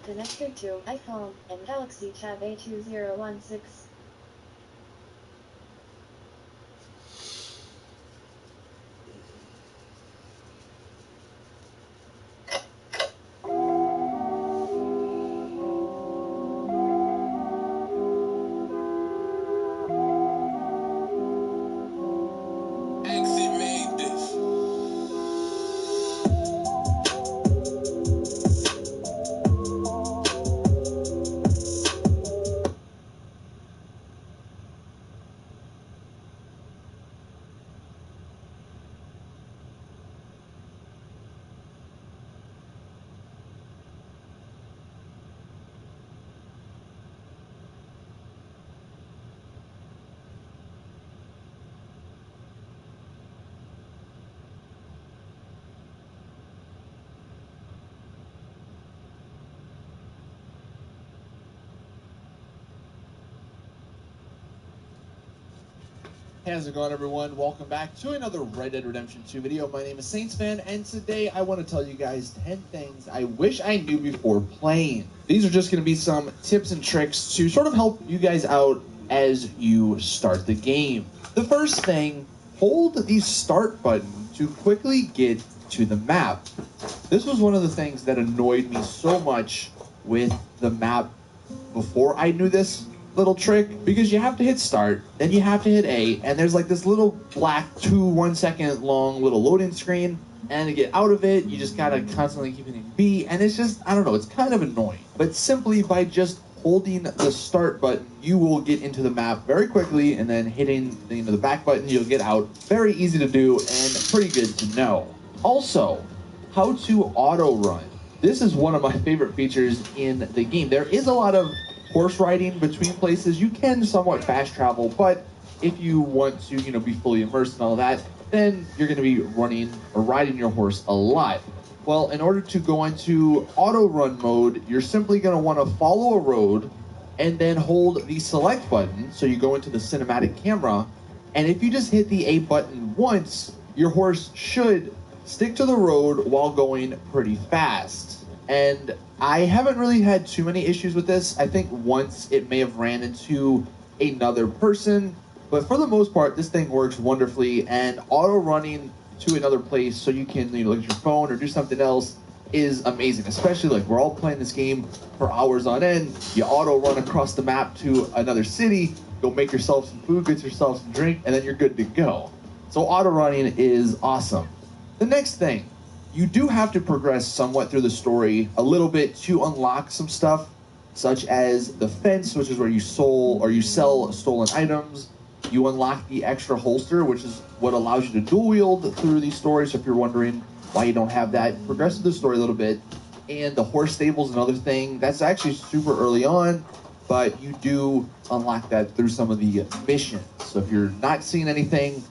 Connected to iPhone and Galaxy Tab A2016. Exit made this. How's it going, everyone? Welcome back to another Red Dead Redemption 2 video. My name is Saintsfan, and today I want to tell you guys 10 things I wish I knew before playing. These are just going to be some tips and tricks to sort of help you guys out as you start the game. The first thing, hold the start button to quickly get to the map. This was one of the things that annoyed me so much with the map before I knew this little trick, because you have to hit start, then you have to hit A, and there's like this little black 1 second long little loading screen, and to get out of it, you just gotta constantly keep hitting B, and it's just, I don't know, it's kind of annoying. But simply by just holding the start button, you will get into the map very quickly, and then hitting the back button, you'll get out. Very easy to do, and pretty good to know. Also, how to auto run. This is one of my favorite features in the game. There is a lot of horse riding between places. You can somewhat fast travel, but if you want to, be fully immersed in all that, then you're going to be running or riding your horse a lot. Well, in order to go into auto run mode, you're simply going to want to follow a road and then hold the select button. So you go into the cinematic camera, and if you just hit the A button once, your horse should stick to the road while going pretty fast. And I haven't really had too many issues with this. I think once it may have ran into another person, but for the most part, this thing works wonderfully, and auto running to another place so you can look at your phone or do something else is amazing. Especially like we're all playing this game for hours on end. You auto run across the map to another city, go make yourself some food, get yourself some drink, and then you're good to go. So auto running is awesome. The next thing, you do have to progress somewhat through the story a little bit to unlock some stuff, such as the fence, which is where you sell stolen items. You unlock the extra holster, which is what allows you to dual wield through these stories. So if you're wondering why you don't have that. Progress through the story a little bit. And the horse stable's another thing. That's actually super early on, but you do unlock that through some of the missions. So if you're not seeing anything,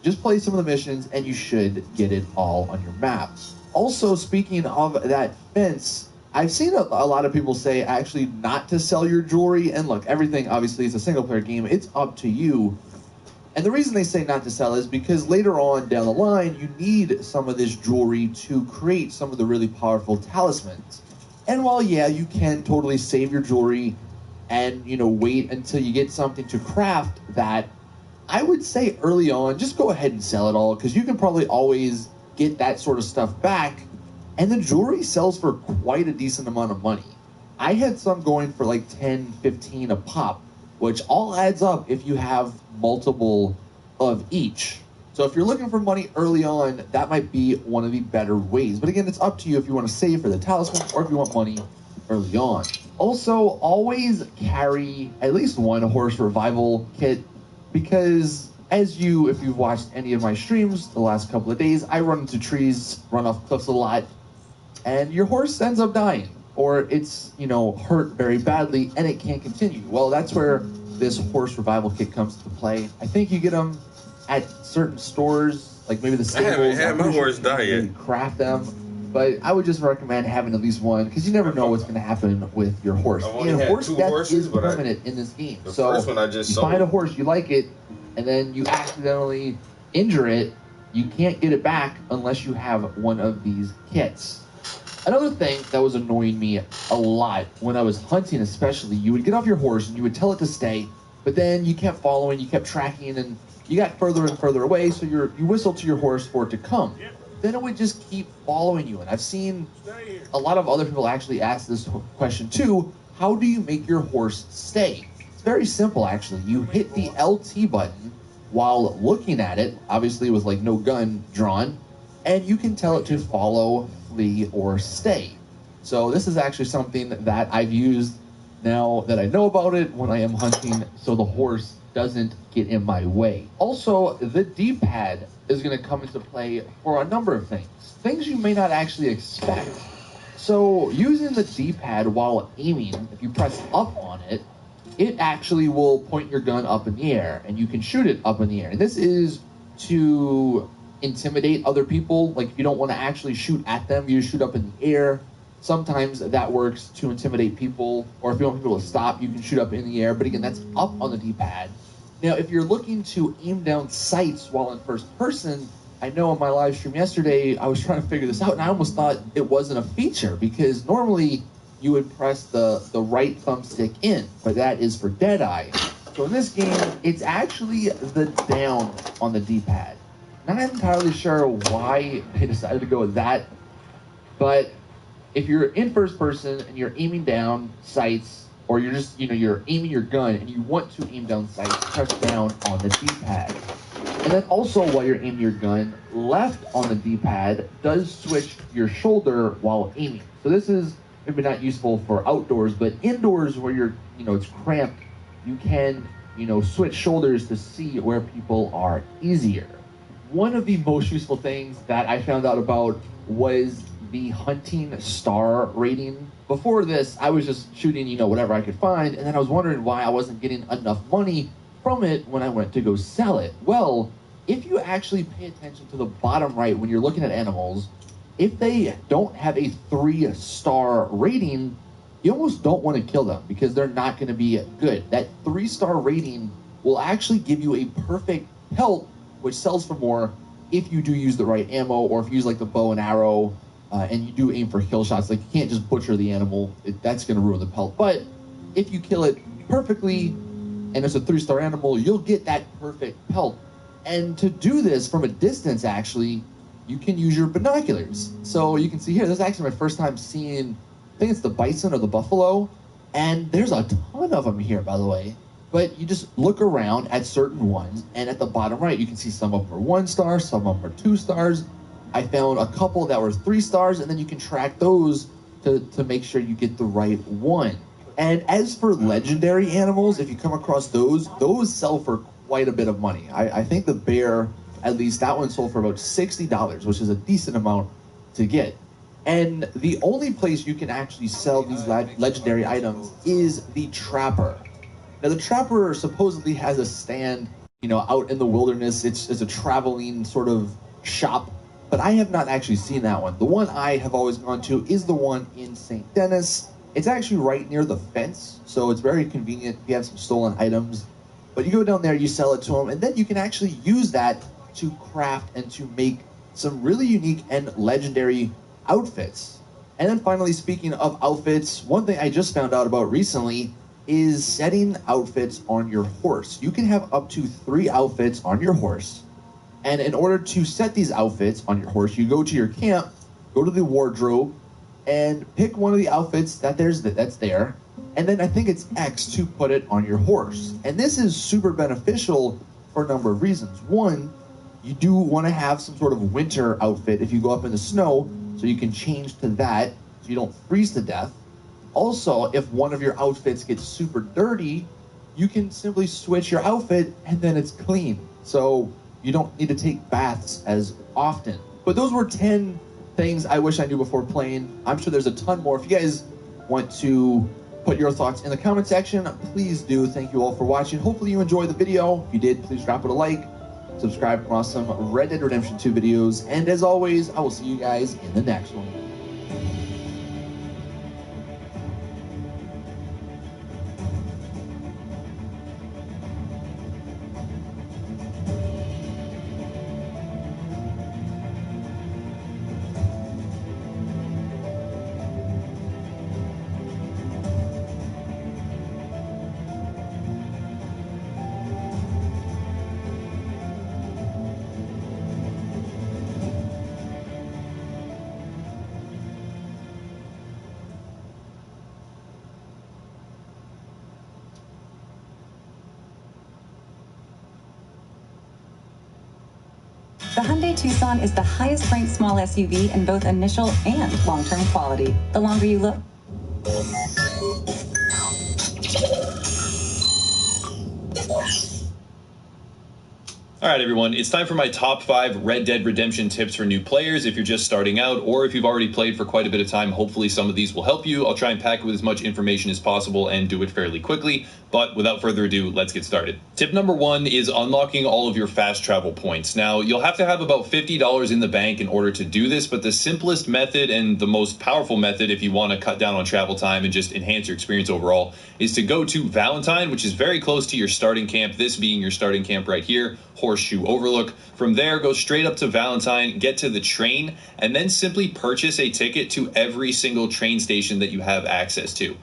just play some of the missions and you should get it all on your map. Also, speaking of that fence, I've seen a lot of people say actually not to sell your jewelry. And look, everything obviously is a single player game. It's up to you. And the reason they say not to sell is because later on down the line, you need some of this jewelry to create some of the really powerful talismans. And while, yeah, you can totally save your jewelry and, you know, wait until you get something to craft that, I would say early on, just go ahead and sell it all, because you can probably always get that sort of stuff back. And the jewelry sells for quite a decent amount of money. I had some going for like 10, 15 a pop, which all adds up if you have multiple of each. So if you're looking for money early on, that might be one of the better ways. But again, it's up to you if you want to save for the talisman or if you want money early on. Also, always carry at least one horse revival kit, because if you've watched any of my streams the last couple of days, I run into trees, run off cliffs a lot, and your horse ends up dying, or it's, you know, hurt very badly and it can't continue. Well, that's where this horse revival kit comes to play. I think you get them at certain stores, like maybe the stables. I haven't had my horse die yet. You craft them, but I would just recommend having at least one, because you never know what's going to happen with your horse. I've only And had horse two death horses, is but permanent in this game. The So first one I just you sold. find a horse, you like it, and then you accidentally injure it, you can't get it back unless you have one of these kits. Another thing that was annoying me a lot when I was hunting, especially, you would get off your horse and you would tell it to stay, but then you kept following, you kept tracking, and you got further and further away, so you whistle to your horse for it to come. Then it would just keep following you. And I've seen a lot of other people actually ask this question too: how do you make your horse stay? It's very simple, actually. You hit the LT button while looking at it, obviously with like no gun drawn, and you can tell it to follow, flee, or stay. So this is actually something that I've used now that I know about it when I am hunting, so the horse doesn't get in my way. Also, the D-pad is going to come into play for a number of things you may not actually expect. So using the D-pad while aiming, if you press up on it, it actually will point your gun up in the air, and you can shoot it up in the air. And this is to intimidate other people. Like, if you don't want to actually shoot at them, you shoot up in the air. Sometimes that works to intimidate people, or if you want people to stop, you can shoot up in the air. But again, that's up on the D-pad. Now, if you're looking to aim down sights while in first person, I know on my live stream yesterday, I was trying to figure this out, and I almost thought it wasn't a feature, because normally you would press the right thumbstick in, but that is for Deadeye. So in this game, it's actually the down on the D-pad. Not entirely sure why they decided to go with that, but if you're in first person and you're aiming down sights, or you're just, you're aiming your gun and you want to aim down sights, press down on the D-pad. And then also, while you're aiming your gun, left on the D-pad does switch your shoulder while aiming. So this is maybe not useful for outdoors, but indoors where you're, it's cramped, you can, switch shoulders to see where people are easier. One of the most useful things that I found out about was the hunting star rating. Before this, I was just shooting, whatever I could find, and then I was wondering why I wasn't getting enough money from it when I went to go sell it. Well, if you actually pay attention to the bottom right when you're looking at animals, if they don't have a 3-star rating, you almost don't want to kill them because they're not going to be good. That 3-star rating will actually give you a perfect pelt, which sells for more if you do use the right ammo, or if you use like the bow and arrow, and you do aim for kill shots. Like, you can't just butcher the animal. That's going to ruin the pelt. But if you kill it perfectly and it's a 3-star animal, you'll get that perfect pelt. And to do this from a distance, actually, you can use your binoculars. So you can see here, this is actually my first time seeing, I think it's the bison or the buffalo, and there's a ton of them here, by the way. But you just look around at certain ones, and at the bottom right, you can see some of them are 1 star, some of them are 2 stars. I found a couple that were 3 stars, and then you can track those to make sure you get the right one. And as for legendary animals, if you come across those sell for quite a bit of money. I think the bear, at least that one, sold for about $60, which is a decent amount to get. And the only place you can actually sell these legendary items is the Trapper. Now, the Trapper supposedly has a stand, out in the wilderness. It's a traveling sort of shop, but I have not actually seen that one. The one I have always gone to is the one in St. Denis. It's actually right near the fence, so it's very convenient if you have some stolen items. But you go down there, you sell it to them, and then you can actually use that to craft and to make some really unique and legendary outfits. And then finally, speaking of outfits, one thing I just found out about recently is setting outfits on your horse. You can have up to 3 outfits on your horse. And in order to set these outfits on your horse, you go to your camp, go to the wardrobe, and pick one of the outfits that's there. And then I think it's X to put it on your horse. And this is super beneficial for a number of reasons. One, you do want to have some sort of winter outfit if you go up in the snow, so you can change to that so you don't freeze to death. Also, if one of your outfits gets super dirty, you can simply switch your outfit and then it's clean. So you don't need to take baths as often. But those were 10 things I wish I knew before playing. I'm sure there's a ton more. If you guys want to put your thoughts in the comment section, please do. Thank you all for watching. Hopefully you enjoyed the video. If you did, please drop it a like. Subscribe for awesome Red Dead Redemption 2 videos. And as always, I will see you guys in the next one. The Hyundai Tucson is the highest ranked small SUV in both initial and long-term quality. The longer you look. All right, everyone, it's time for my top 5 Red Dead Redemption tips for new players. If you're just starting out or if you've already played for quite a bit of time, hopefully some of these will help you. I'll try and pack it with as much information as possible and do it fairly quickly. But without further ado, let's get started. Tip number 1 is unlocking all of your fast travel points. Now, you'll have to have about $50 in the bank in order to do this, but the simplest method and the most powerful method if you want to cut down on travel time and just enhance your experience overall is to go to Valentine, which is very close to your starting camp, this being your starting camp right here, Horseshoe Overlook. From there, go straight up to Valentine, get to the train, and then simply purchase a ticket to every single train station that you have access to.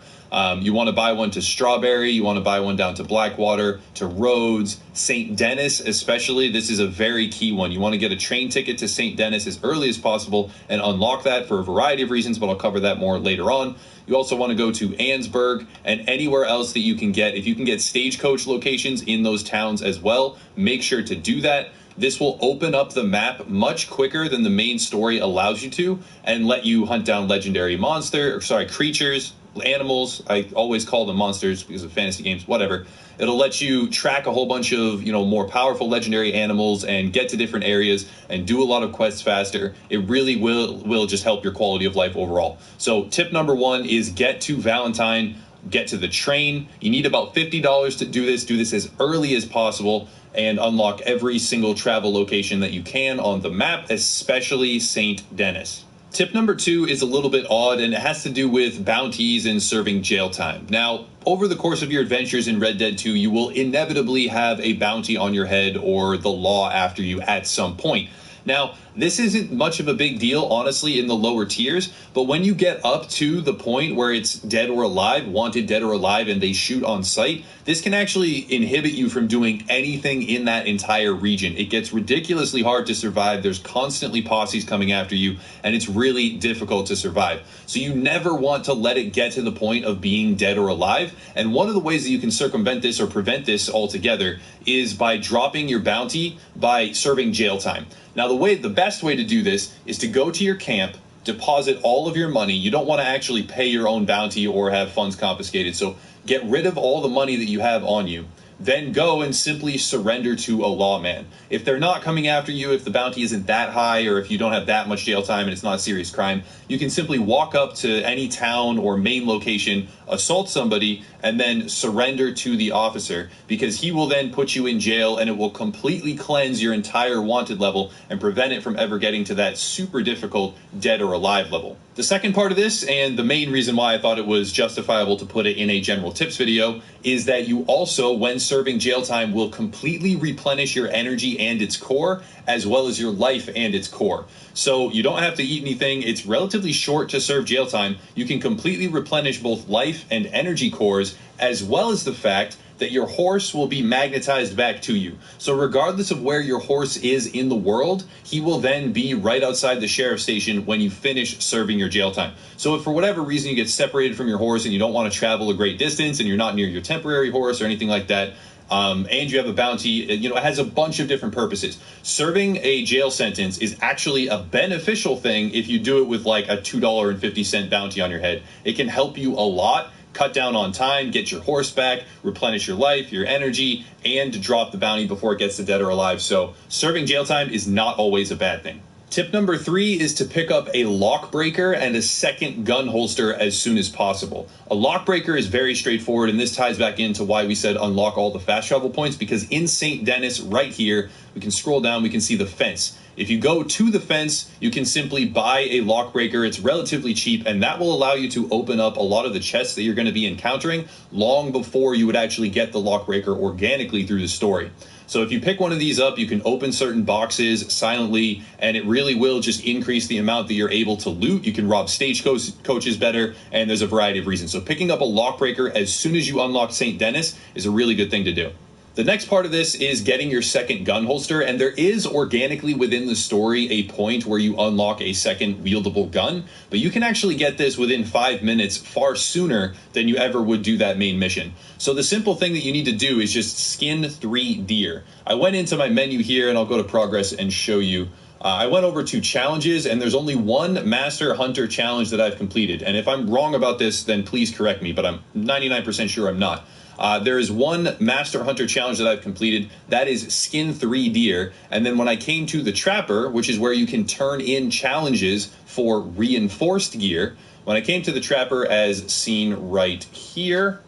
You want to buy one to Strawberry, you want to buy one down to Blackwater, to Rhodes, St. Denis especially. This is a very key one. You want to get a train ticket to St. Denis as early as possible and unlock that for a variety of reasons, but I'll cover that more later on. You also want to go to Annesburg and anywhere else that you can get. If you can get stagecoach locations in those towns as well, make sure to do that. This will open up the map much quicker than the main story allows you to and let you hunt down legendary creatures, animals. I always call them monsters because of fantasy games, whatever. It'll let you track a whole bunch of, more powerful legendary animals and get to different areas and do a lot of quests faster. It really will just help your quality of life overall. So tip number 1 is get to Valentine, get to the train. You need about $50 to do this. Do this as early as possible and unlock every single travel location that you can on the map, especially St. Denis. Tip number 2 is a little bit odd, and it has to do with bounties and serving jail time. Now, over the course of your adventures in Red Dead 2, you will inevitably have a bounty on your head or the law after you at some point. Now, this isn't much of a big deal, honestly, in the lower tiers, but when you get up to the point where it's dead or alive, wanted dead or alive, and they shoot on sight, this can actually inhibit you from doing anything in that entire region. It gets ridiculously hard to survive. There's constantly posses coming after you, and it's really difficult to survive. So you never want to let it get to the point of being dead or alive, and one of the ways that you can circumvent this or prevent this altogether is by dropping your bounty by serving jail time. Now, the best way to do this is to go to your camp, deposit all of your money. You don't want to actually pay your own bounty or have funds confiscated. So get rid of all the money that you have on you. then go and simply surrender to a lawman. If they're not coming after you, if the bounty isn't that high, or if you don't have that much jail time and it's not a serious crime, you can simply walk up to any town or main location, assault somebody, and then surrender to the officer, because he will then put you in jail and it will completely cleanse your entire wanted level and prevent it from ever getting to that super difficult dead or alive level. The second part of this, and the main reason why I thought it was justifiable to put it in a general tips video, is that you also, when serving jail time, will completely replenish your energy and its core, as well as your life and its core. So you don't have to eat anything. It's relatively short to serve jail time. You can completely replenish both life and energy cores, as well as the fact that your horse will be magnetized back to you. So regardless of where your horse is in the world, he will then be right outside the sheriff's station when you finish serving your jail time. So if for whatever reason you get separated from your horse and you don't want to travel a great distance and you're not near your temporary horse or anything like that, and you have a bounty, it has a bunch of different purposes. Serving a jail sentence is actually a beneficial thing if you do it with like a $2.50 bounty on your head. It can help you a lot. Cut down on time, get your horse back, replenish your life, your energy, and drop the bounty before it gets to dead or alive. So serving jail time is not always a bad thing. Tip number 3 is to pick up a lock breaker and a second gun holster as soon as possible. A lock breaker is very straightforward, and this ties back into why we said unlock all the fast travel points, because in St. Denis right here, we can scroll down, we can see the fence. If you go to the fence, you can simply buy a lock breaker. It's relatively cheap, and that will allow you to open up a lot of the chests that you're going to be encountering long before you would actually get the lock breaker organically through the story. So if you pick one of these up, you can open certain boxes silently, and it really will just increase the amount that you're able to loot. You can rob stagecoaches better, and there's a variety of reasons. So picking up a lock breaker as soon as you unlock St. Denis is a really good thing to do. The next part of this is getting your second gun holster, and there is organically within the story a point where you unlock a second wieldable gun, but you can actually get this within 5 minutes far sooner than you ever would do that main mission. So the simple thing that you need to do is just skin 3 deer. I went into my menu here, and I'll go to progress and show you. I went over to challenges, and there's only one Master Hunter challenge that I've completed, and if I'm wrong about this, then please correct me, but I'm 99% sure I'm not. There is one Master Hunter challenge that I've completed. That is skin 3 deer. And then when I came to the Trapper, which is where you can turn in challenges for reinforced gear, when I came to the Trapper as seen right here,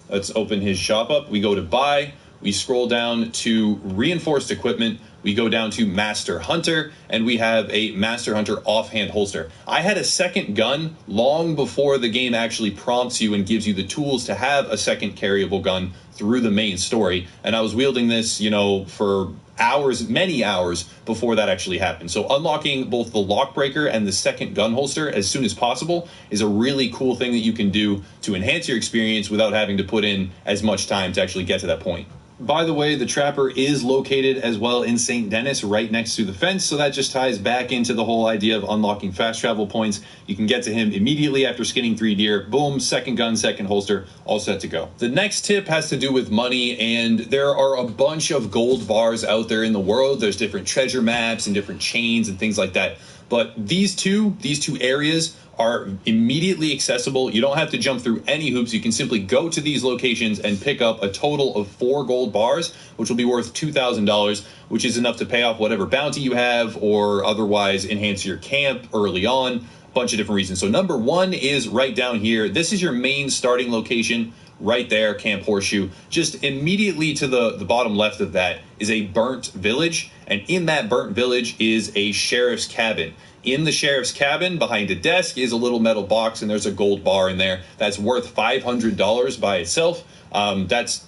let's open his shop up. We go to buy. We scroll down to reinforced equipment. We go down to Master Hunter, and we have a Master Hunter offhand holster. I had a second gun long before the game actually prompts you and gives you the tools to have a second carryable gun through the main story. And I was wielding this, for hours, many hours before that actually happened. So unlocking both the lock breaker and the second gun holster as soon as possible is a really cool thing that you can do to enhance your experience without having to put in as much time to actually get to that point. By the way, the Trapper is located as well in St. Denis, right next to the fence, so that just ties back into the whole idea of unlocking fast travel points. You can get to him immediately after skinning 3 deer. Boom, second gun, second holster, all set to go. The next tip has to do with money, and there are a bunch of gold bars out there in the world. There's different treasure maps and different chains and things like that. But these two areas are immediately accessible. You don't have to jump through any hoops. You can simply go to these locations and pick up a total of 4 gold bars, which will be worth $2,000, which is enough to pay off whatever bounty you have or otherwise enhance your camp early on. Bunch of different reasons. So number 1 is right down here. This is your main starting location right there, Camp Horseshoe. Just immediately to the bottom left of that is a burnt village, and in that burnt village is a sheriff's cabin. In the sheriff's cabin, behind a desk, is a little metal box, and there's a gold bar in there that's worth $500 by itself.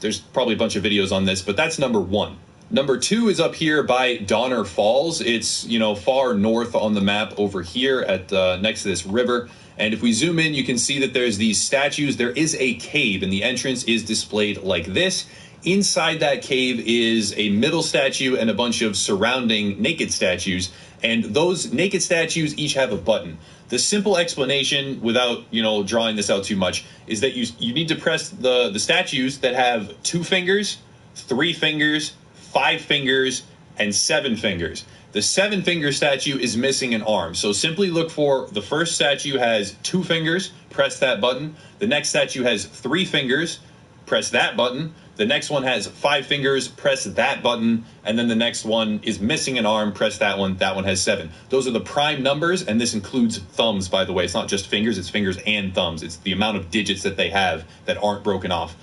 There's probably a bunch of videos on this, but that's number 1. Number 2 is up here by Donner Falls. It's, far north on the map over here at next to this river. And if we zoom in, you can see that there's these statues. There is a cave, and the entrance is displayed like this. Inside that cave is a middle statue and a bunch of surrounding naked statues. And those naked statues each have a button. The simple explanation, without drawing this out too much, is that you need to press the statues that have 2 fingers, 3 fingers, 5 fingers, and 7 fingers. The 7-finger statue is missing an arm. So simply look for the first statue has 2 fingers, press that button. The next statue has 3 fingers, press that button. The next one has 5 fingers, press that button, and then the next one is missing an arm, press that one has 7. Those are the prime numbers, and this includes thumbs, by the way. It's not just fingers, it's fingers and thumbs. It's the amount of digits that they have that aren't broken off.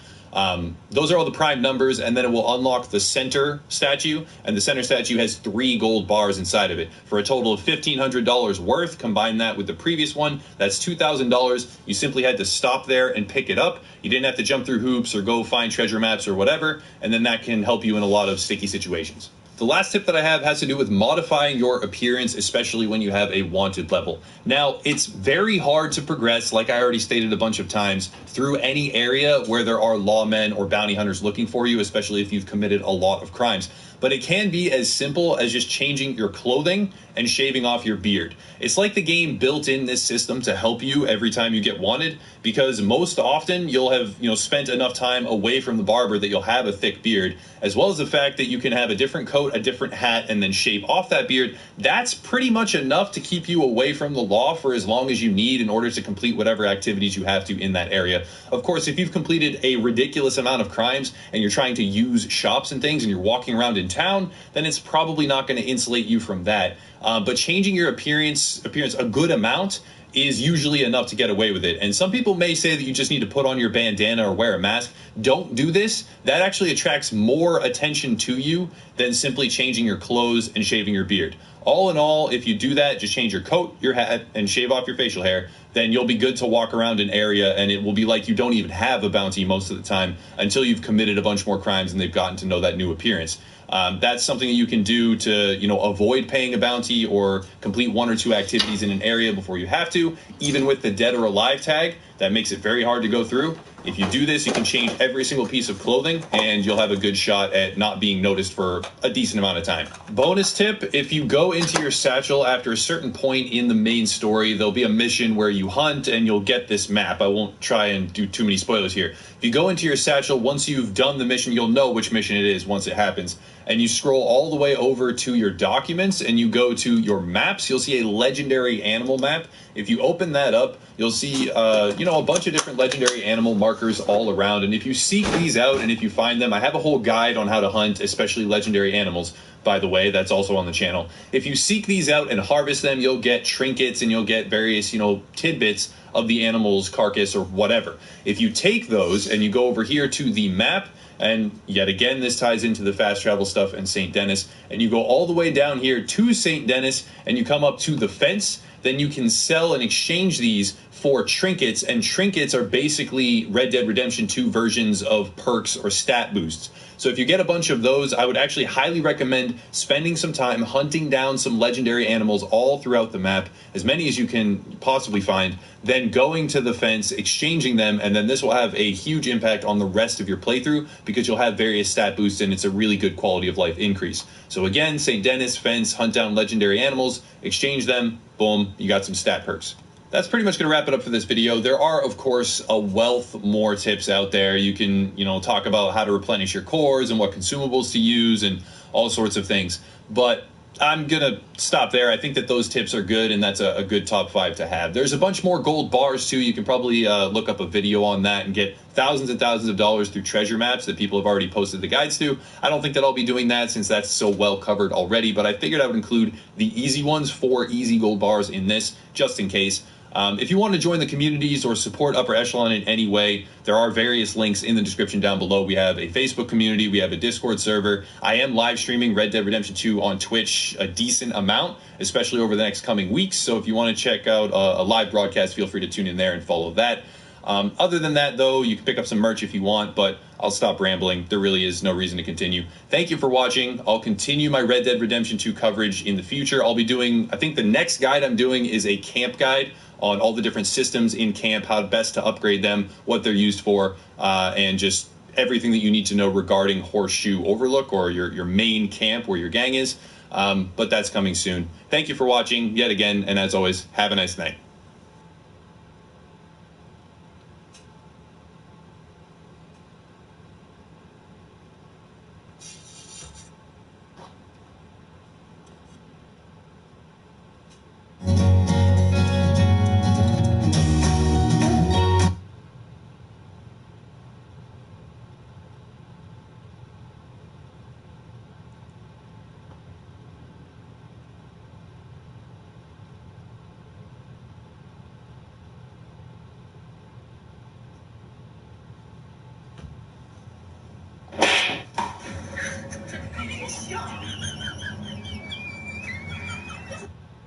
Those are all the prime numbers, and then it will unlock the center statue, and the center statue has 3 gold bars inside of it for a total of $1,500 worth. Combine that with the previous one, that's $2,000. You simply had to stop there and pick it up. You didn't have to jump through hoops or go find treasure maps or whatever, and then that can help you in a lot of sticky situations. The last tip that I have has to do with modifying your appearance, especially when you have a wanted level. Now, it's very hard to progress, like I already stated a bunch of times, through any area where there are lawmen or bounty hunters looking for you, especially if you've committed a lot of crimes. But it can be as simple as just changing your clothing and shaving off your beard. It's like the game built in this system to help you every time you get wanted, because most often you'll have, spent enough time away from the barber that you'll have a thick beard, as well as the fact that you can have a different coat, a different hat, and then shave off that beard. That's pretty much enough to keep you away from the law for as long as you need in order to complete whatever activities you have to in that area. Of course, if you've completed a ridiculous amount of crimes and you're trying to use shops and things and you're walking around in town, then it's probably not going to insulate you from that. But changing your appearance a good amount is usually enough to get away with it. And some people may say that you just need to put on your bandana or wear a mask. Don't do this. That actually attracts more attention to you than simply changing your clothes and shaving your beard. All in all, if you do that, just change your coat, your hat, and shave off your facial hair, then you'll be good to walk around an area, and it will be like you don't even have a bounty most of the time until you've committed a bunch more crimes and they've gotten to know that new appearance. That's something that you can do to, avoid paying a bounty or complete 1 or 2 activities in an area before you have to. Even with the dead or alive tag, that makes it very hard to go through. If you do this, you can change every single piece of clothing and you'll have a good shot at not being noticed for a decent amount of time. Bonus tip, if you go into your satchel after a certain point in the main story, there'll be a mission where you hunt and you'll get this map. I won't try and do too many spoilers here. If you go into your satchel, once you've done the mission, you'll know which mission it is once it happens. And you scroll all the way over to your documents and you go to your maps, you'll see a legendary animal map. If you open that up, you'll see, a bunch of different legendary animal markers all around. And if you seek these out and if you find them, I have a whole guide on how to hunt, especially legendary animals, by the way, that's also on the channel. If you seek these out and harvest them, you'll get trinkets and you'll get various, tidbits of the animal's carcass or whatever. If you take those and you go over here to the map, and yet again, this ties into the fast travel stuff and St. Denis, and you go all the way down here to St. Denis and you come up to the fence, then you can sell and exchange these for trinkets, and trinkets are basically Red Dead Redemption 2 versions of perks or stat boosts. So if you get a bunch of those, I would actually highly recommend spending some time hunting down some legendary animals all throughout the map, as many as you can possibly find, then going to the fence, exchanging them, and then this will have a huge impact on the rest of your playthrough because you'll have various stat boosts and it's a really good quality of life increase. So again, St. Denis, fence, hunt down legendary animals, exchange them, boom, you got some stat perks. That's pretty much going to wrap it up for this video. There are, of course, a wealth more tips out there. You can, talk about how to replenish your cores and what consumables to use and all sorts of things. But I'm going to stop there. I think that those tips are good, and that's a good top 5 to have. There's a bunch more gold bars, too. You can probably look up a video on that and get thousands and thousands of dollars through treasure maps that people have already posted the guides to. I don't think that I'll be doing that since that's so well covered already, but I figured I would include the easy ones, 4 easy gold bars in this, just in case. If you want to join the communities or support Upper Echelon in any way, there are various links in the description down below. We have a Facebook community, we have a Discord server. I am live streaming Red Dead Redemption 2 on Twitch a decent amount, especially over the next coming weeks. So if you want to check out a live broadcast, feel free to tune in there and follow that. Other than that, though, you can pick up some merch if you want, but I'll stop rambling. There really is no reason to continue. Thank you for watching. I'll continue my Red Dead Redemption 2 coverage in the future. I'll be doing, I think the next guide I'm doing is a camp guide on all the different systems in camp, how best to upgrade them, what they're used for, and just everything that you need to know regarding Horseshoe Overlook or your main camp where your gang is. But that's coming soon. Thank you for watching yet again, and as always, have a nice night.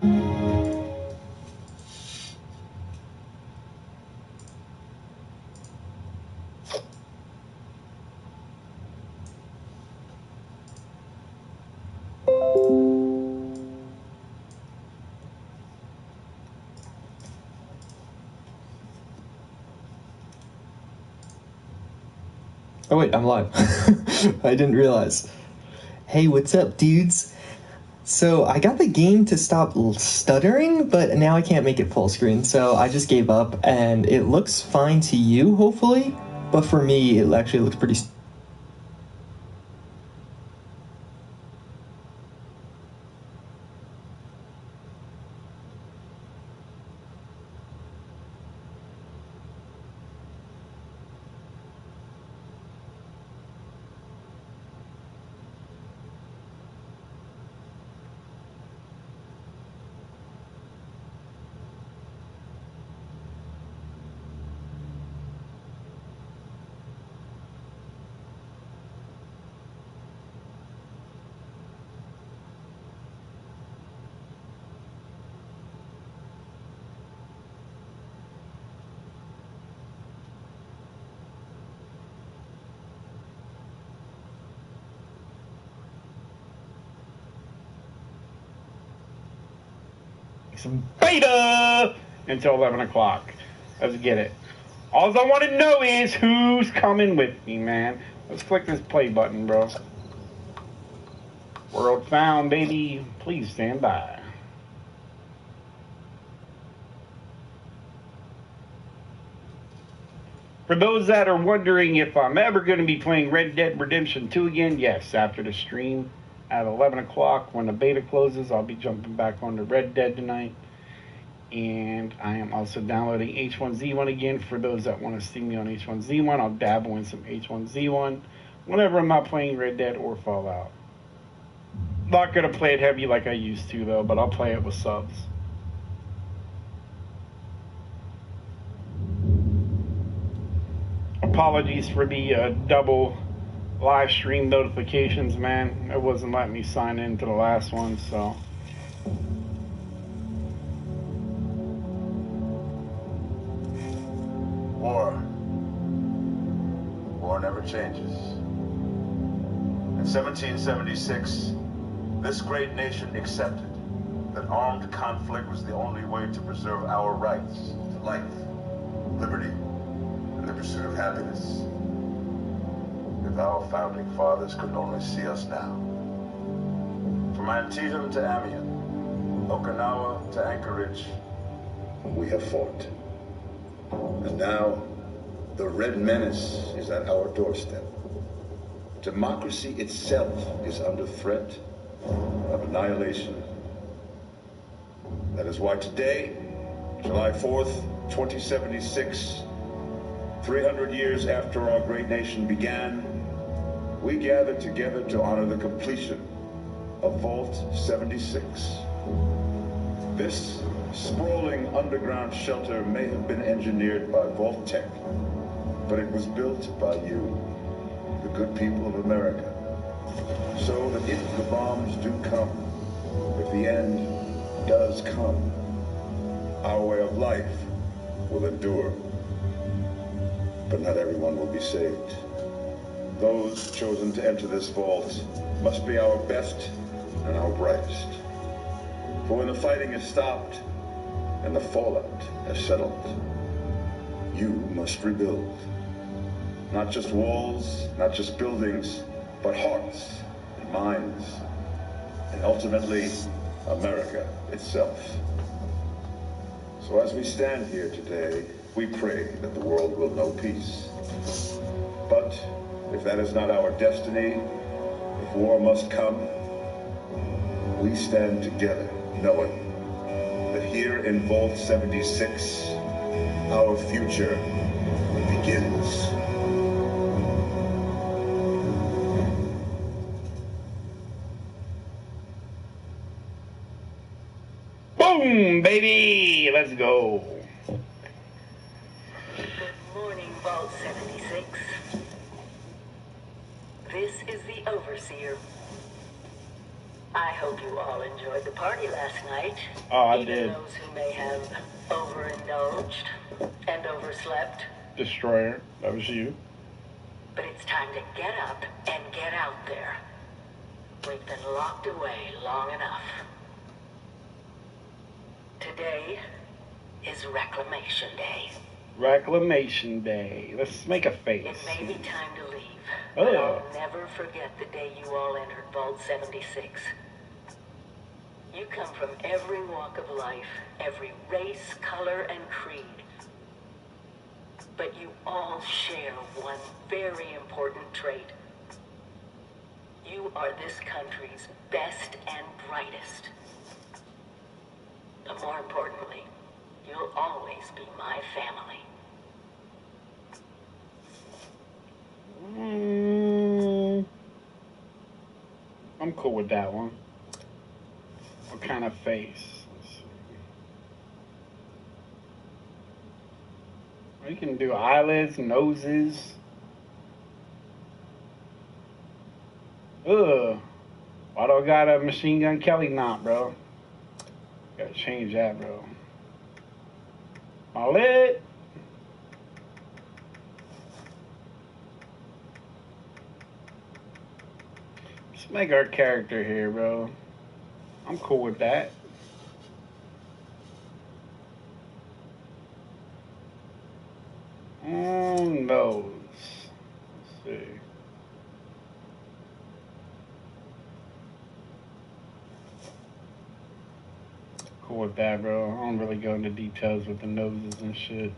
Oh wait, I'm live. I didn't realize. Hey, what's up, dudes? So I got the game to stop stuttering, but now I can't make it full screen, so I just gave up, and it looks fine to you, hopefully, but for me, it actually looks pretty... Some beta until 11 o'clock. Let's get it. All I want to know is who's coming with me, man. Let's click this play button, bro. World found, baby. Please stand by. For those that are wondering if I'm ever going to be playing Red Dead Redemption 2 again, yes, after the stream at 11 o'clock when the beta closes, I'll be jumping back onto Red Dead tonight. And I am also downloading H1Z1 again. For those that want to see me on H1Z1, I'll dabble in some H1Z1 whenever I'm not playing Red Dead or Fallout. Not going to play it heavy like I used to, though, but I'll play it with subs. Apologies for the double live stream notifications, man. It wasn't letting me sign into the last one, so... War never changes. In 1776, this great nation accepted that armed conflict was the only way to preserve our rights to life, liberty, and the pursuit of happiness. If our founding fathers could only see us now. From Antietam to Amiens, Okinawa to Anchorage, we have fought. And now, the Red Menace is at our doorstep. Democracy itself is under threat of annihilation. That is why today, July 4th, 2076, 300 years after our great nation began, we gather together to honor the completion of Vault 76. This sprawling underground shelter may have been engineered by Vault Tech, but it was built by you, the good people of America, so that if the bombs do come, if the end does come, our way of life will endure. But not everyone will be saved. Those chosen to enter this vault must be our best and our brightest. For when the fighting is stopped and the fallout has settled, you must rebuild. Not just walls, not just buildings, but hearts and minds, and ultimately, America itself. So as we stand here today, we pray that the world will know peace. But if that is not our destiny, if war must come, we stand together knowing that here in Vault 76, our future begins. Boom, baby! Let's go. Good morning, Vault 76. This is the Overseer. I hope you all enjoyed the party last night. Oh, I even did. those who may have overindulged and overslept. Destroyer, that was you. But it's time to get up and get out there. We've been locked away long enough. Today is Reclamation Day. Reclamation Day. Let's make a face. It may be time to leave, Oh. but I'll never forget the day you all entered Vault 76. You come from every walk of life, every race, color, and creed. But you all share one very important trait. You are this country's best and brightest. But more importantly, you'll always be my family. I'm cool with that one. What kind of face? Let's see. We can do eyelids, noses. Ugh. Why do I got a Machine Gun Kelly knot, bro? Gotta change that, bro. My lid. Let's make our character here, bro. I'm cool with that. Nose. Let's see. Cool with that, bro. I don't really go into details with the noses and shit.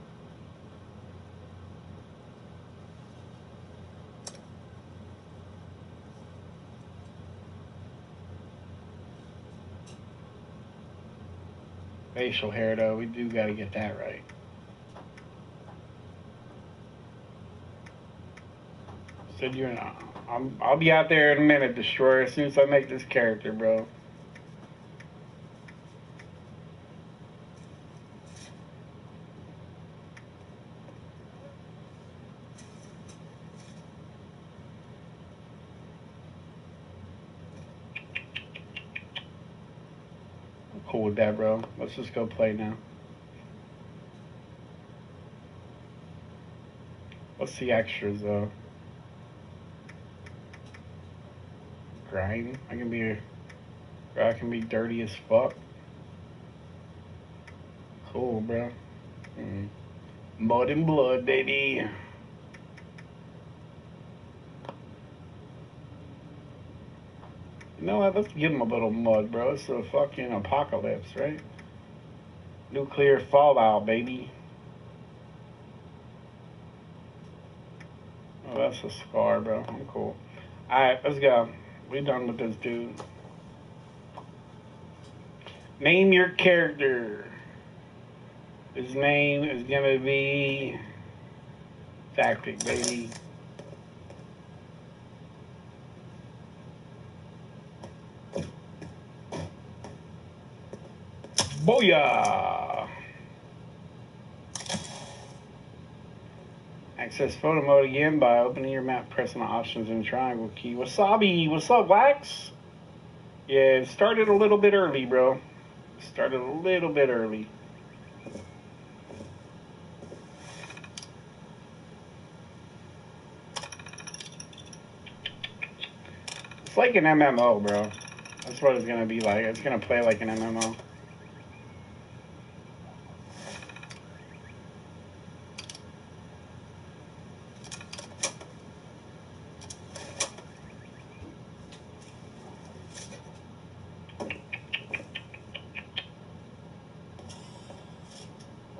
Facial hair, though, we do gotta get that right. Said you're not. I'll be out there in a minute, Destroyer, as soon as I make this character, bro. I'm cool with that, bro. Let's just go play now. What's the extras, though? Grind. I can be dirty as fuck. Cool, bro. Mud and blood, baby. You know what? Let's give him a little mud, bro. It's a fucking apocalypse, right? Nuclear fallout, baby. Oh, that's a scar, bro. I'm cool. Alright, let's go. We done with this dude. Name your character. His name is gonna be Tactic, baby. Booyah! Access photo mode again by opening your map, pressing the options and triangle key. Wasabi, what's up, Wax? Yeah, it started a little bit early, bro. Started a little bit early. It's like an MMO, bro. That's what it's gonna be like. It's gonna play like an MMO.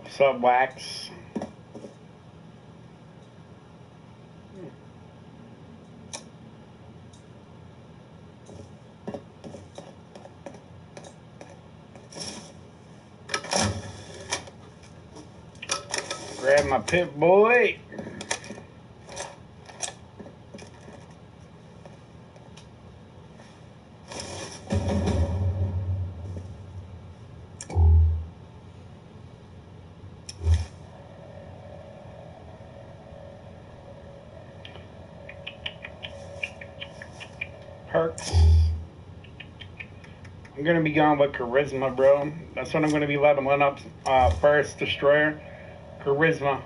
What's up, Wax? Grab my Pip Boy. Perks. I'm gonna be going with charisma, bro. That's what I'm gonna be leveling up first. Destroyer, charisma.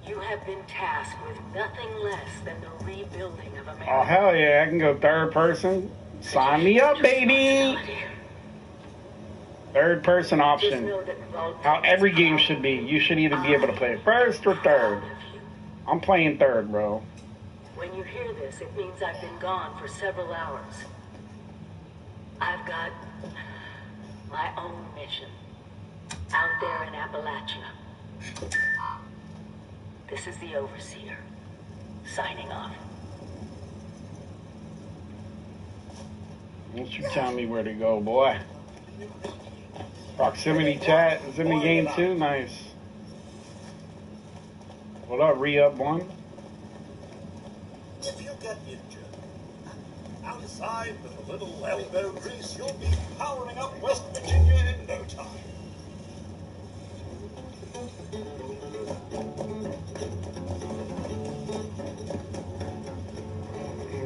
You have been tasked with nothing less than the rebuilding of America. Oh hell yeah! I can go third person. Sign me up, baby. Third person option. How every game should be. You should either be able to play first or third. I'm playing third, bro. When you hear this, it means I've been gone for several hours. I've got my own mission out there in Appalachia. This is the Overseer, signing off. Don't you tell me where to go, boy. Proximity chat is in the game too. Nice. What up, re-up one? If you get injured, outside with a little elbow grease, you'll be powering up West Virginia in no time.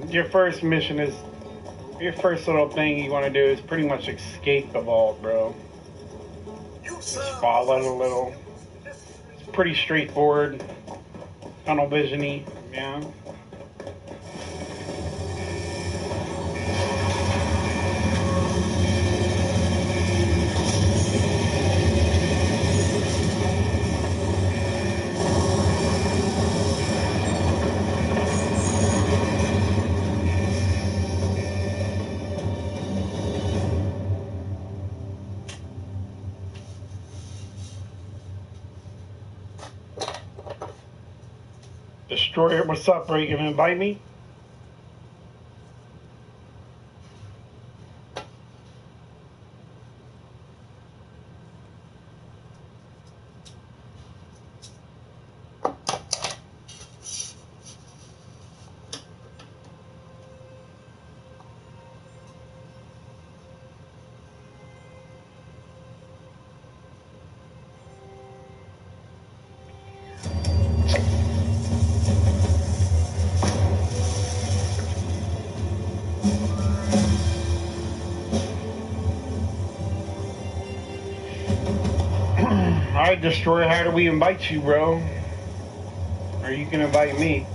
Your first mission is, your first little thing you want to do is pretty much escape the vault, bro. Just follow it a little. It's pretty straightforward. Tunnel vision-y, yeah. Destroyer, what's up, bro? You gonna invite me? Alright, Destroyer, how do we invite you, bro? Or you can invite me.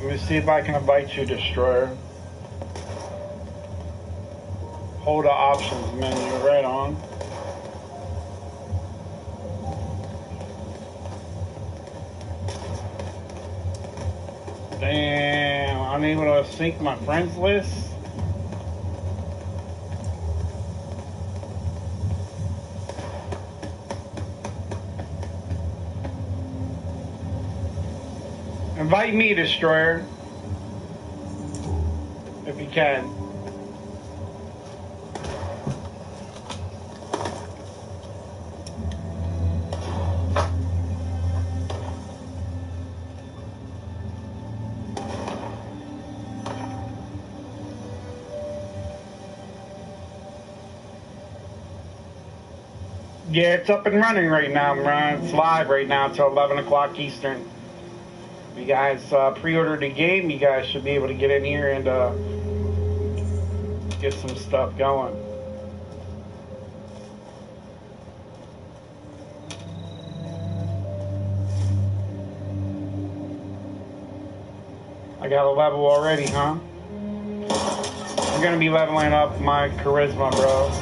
Let me see if I can invite you, Destroyer. Hold the options menu right on. Damn, unable to sync my friends list. Invite me, Destroyer, if you can. Yeah, it's up and running right now, man. It's live right now until 11 o'clock Eastern. If you guys pre-ordered the game, you guys should be able to get in here and get some stuff going. I got a level already, huh? I'm gonna be leveling up my charisma, bro.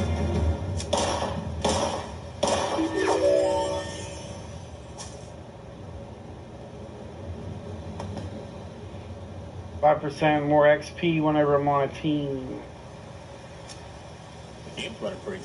5% more XP whenever I'm on a team. The game's running crazy.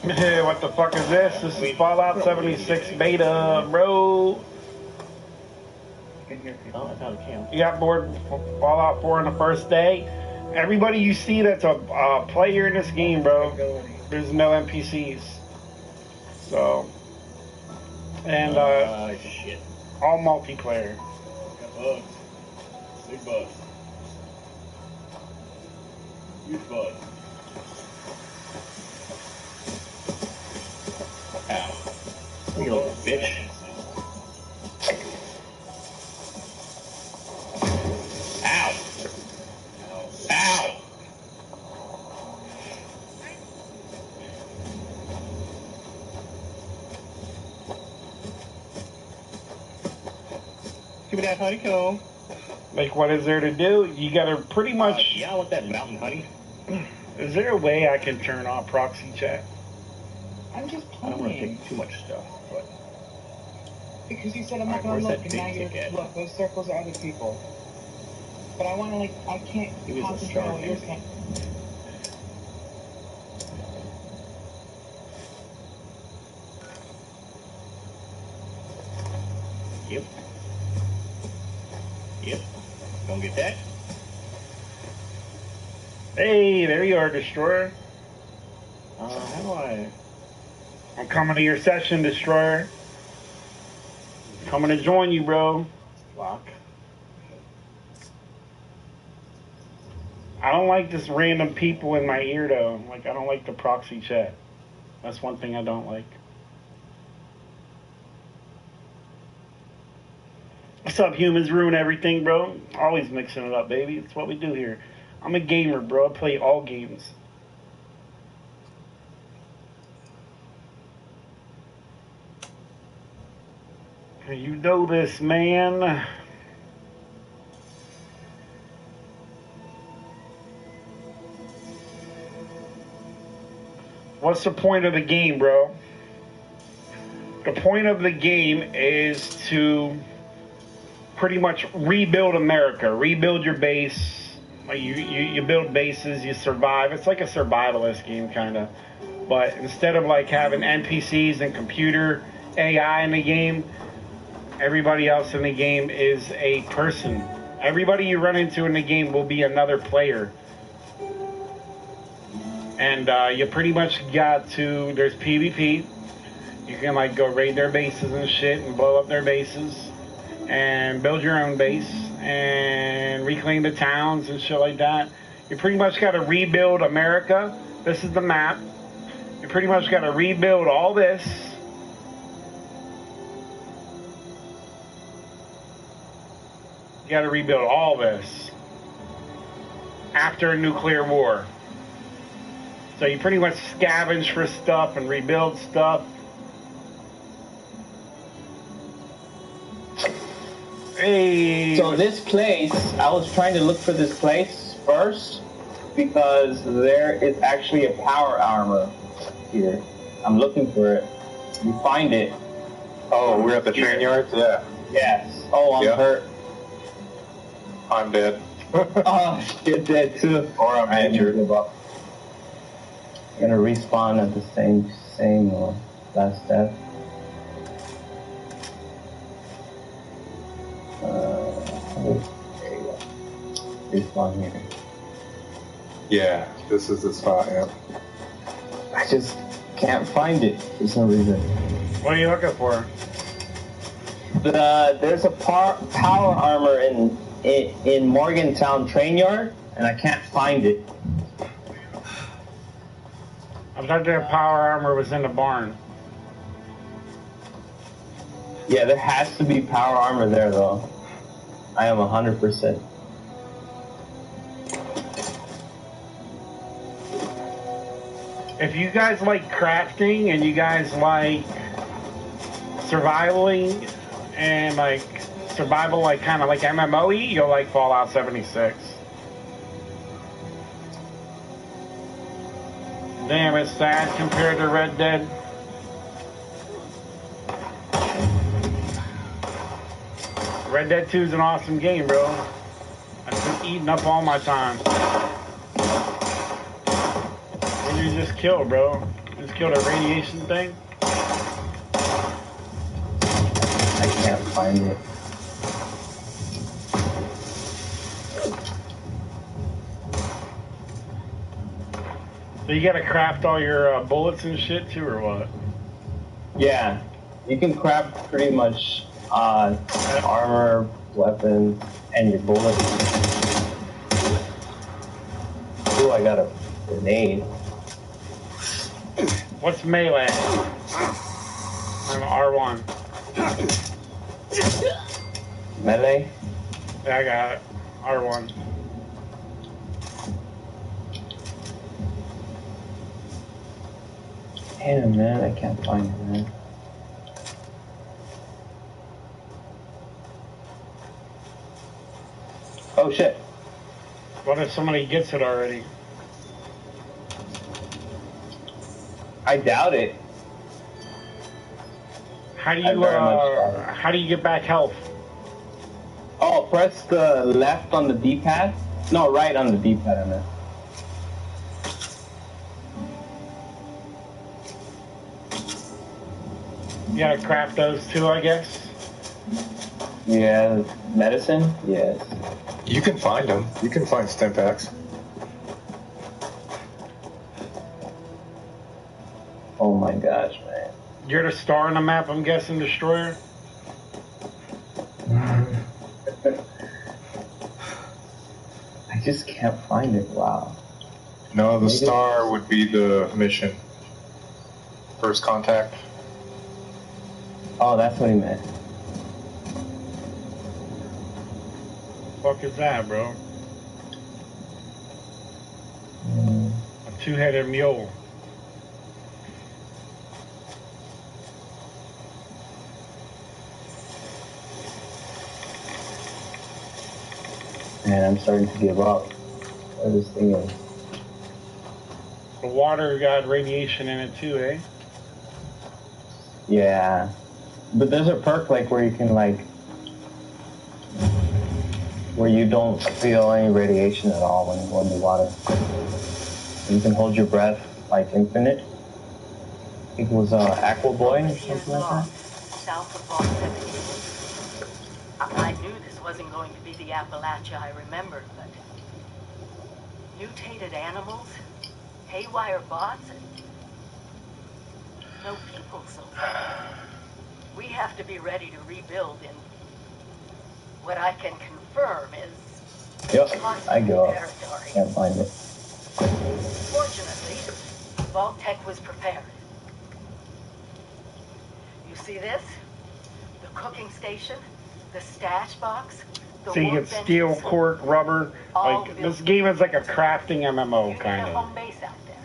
What the fuck is this? This is Fallout 76 beta, bro. Oh, I found a camp. You got bored with Fallout 4 on the first day. Everybody you see that's a player in this game, bro, there's no NPCs. So, and shit. all multiplayer. Got bugs. Big bugs. Huge bugs. Ow. You little bitch. Ow. Ow. Give me that honeycomb. Like, what is there to do? You gotta pretty much... Yeah, I want that mountain honey. Is there a way I can turn off proxy chat? I'm just I don't want to playing. take too much stuff, but... Because you said I'm not Alright, gonna where's look, that and now big you're ticket? look. Those circles are other people. But I want to I can't He was a concentrate on star what you're maybe. saying. Yep. Yep. Don't get that. Hey, there you are, Destroyer. How do I... I'm coming to your session, Destroyer. Coming to join you, bro. Lock. I don't like this random people in my ear, though. Like, I don't like the proxy chat. That's one thing I don't like. What's up, humans? Ruin everything, bro. Always mixing it up, baby. It's what we do here. I'm a gamer, bro. I play all games. You know this, man. What's the point of the game, bro? The point of the game is to pretty much rebuild America, rebuild your base. You build bases, you survive. It's like a survivalist game, kind of. But instead of like having NPCs and computer AI in the game, everybody else in the game is a person. Everybody you run into in the game will be another player. And you pretty much got to, there's PvP. You can like go raid their bases and shit and blow up their bases and build your own base and reclaim the towns and shit like that. You pretty much got to rebuild America. This is the map. You pretty much got to rebuild all this. You got to rebuild all this after a nuclear war. So you pretty much scavenge for stuff and rebuild stuff. Hey. So this place, I was trying to look for this place first because there is actually a power armor here. I'm looking for it. You find it. Oh, we're at the train yards? Yeah. Yes. Oh, I'm hurt. I'm dead. Oh, you're dead too. Or I'm injured. I'm gonna respawn at the same last death. There you go. Respawn here. Yeah, this is the spot, yeah. I just can't find it for some reason. What are you looking for? There's a power armor in Morgantown train yard, and I can't find it. I thought that power armor was in the barn. Yeah, there has to be power armor there, though. I am 100%. If you guys like crafting and you guys like survivaling and like survival, like kind of like MMOE, you'll like Fallout 76. Damn, it's sad compared to Red Dead. Red Dead 2 is an awesome game, bro. I've been eating up all my time. What did you just kill, bro? Just killed a radiation thing. I can't find it. So you gotta craft all your bullets and shit too, or what? Yeah, you can craft pretty much armor, weapons, and your bullets. Ooh, I got a grenade. What's melee? I'm R1. Melee? Yeah, I got it. R1. Damn, man, I can't find it, man. Oh, shit. What if somebody gets it already? I doubt it. How do I you very much doubt it. how do you get back health? Oh, press the left on the D-pad? No, right on the D-pad, I meant. You gotta craft those too, I guess. Yeah, medicine? Yes. You can find them. You can find stim packs. Oh my gosh, man. You're the star on the map, I'm guessing, Destroyer? I just can't find it. Wow. No, the Maybe- star would be the mission. First contact. Oh, that's what he meant. Fuck is that, bro? A two-headed mule. Man, I'm starting to give up. What this thing is. The water got radiation in it too, eh? Yeah. But there's a perk like where you can like where you don't feel any radiation at all when you go in the water. You can hold your breath like infinite. I think it was Aqua Boy or something like that. South of Vault 17. I knew this wasn't going to be the Appalachia I remembered, but mutated animals, haywire bots, and no people so far. We have to be ready to rebuild in what I can confirm is Yep, I go up. territory. Can't find it. Fortunately, Vault Tech was prepared. You see this? The cooking station, the stash box, the So you get workbench, steel, cork, rubber. all Like, built this game is like a crafting MMO, Here's kind their of. home base out there.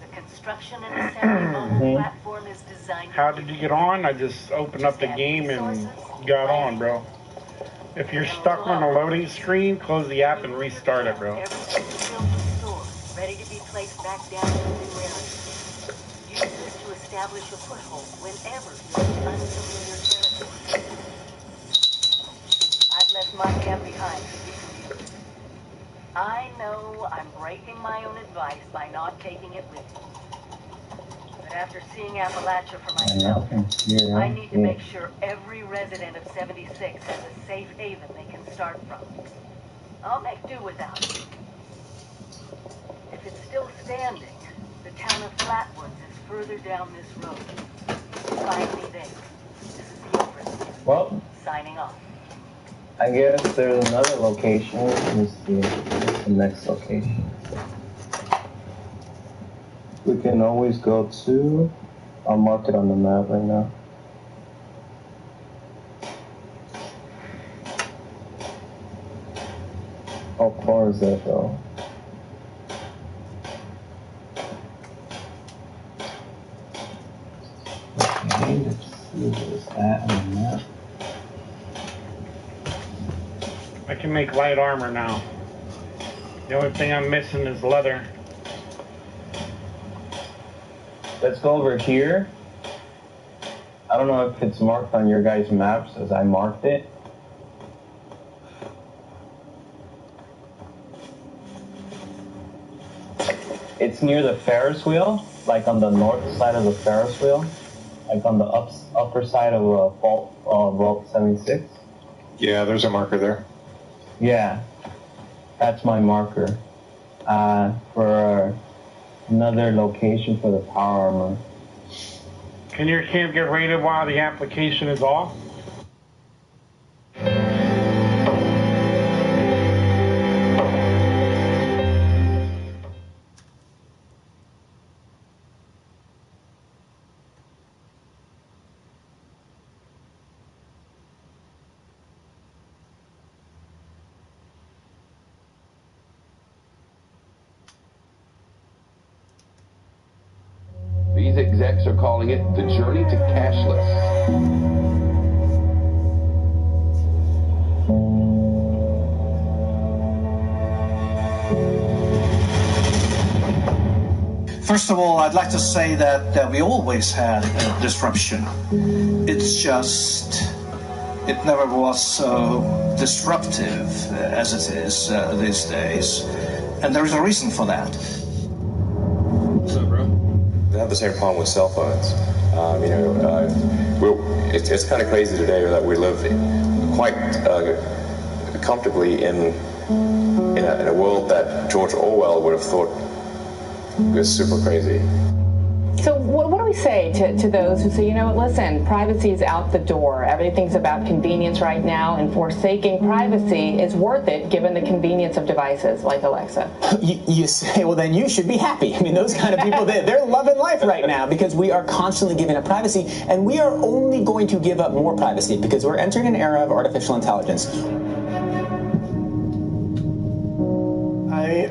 The construction and assembly mobile platform is designed. How did you get on? I just opened up the game and got on, bro. If you're stuck on a loading screen, close the app and restart it, bro. Everything's built and stored, ready to be placed back down in the new area. Use this to establish a foothold whenever you're in unfamiliar territory. I've left my camp behind to be confused. I know I'm breaking my own advice by not taking it with me. But after seeing Appalachia for myself, I need to make sure every resident of 76 has a safe haven they can start from. I'll make do without it. If it's still standing, the town of Flatwoods is further down this road. Find me there. This is the Overseer. Well, Signing off. I guess there's another location. Let me see. What's the next location? We can always go to. I'll mark it on the map right now. How far is that though? Okay, let's see where's that on the map. I can make light armor now. The only thing I'm missing is leather. Let's go over here. I don't know if it's marked on your guys' maps as I marked it. It's near the Ferris wheel. like on the north side of the Ferris wheel, like on the upper side of Vault 76. Yeah, there's a marker there. Yeah, that's my marker. For another location for the power armor. Can your camp get raided while the application is off? These execs are calling it the journey to cashless. First of all, I'd like to say that we always had disruption. It's just, it never was so disruptive as it is these days. And there's a reason for that. What's up, bro? They have the same problem with cell phones. It's kind of crazy today that we live quite comfortably in a world that George Orwell would have thought was super crazy. So what do we say to those who say, you know what, listen, privacy is out the door. Everything's about convenience right now, and forsaking privacy is worth it given the convenience of devices like Alexa. You say, well, then you should be happy. I mean, those kind of people, they're loving life right now because we are constantly giving up privacy, and we are only going to give up more privacy because we're entering an era of artificial intelligence.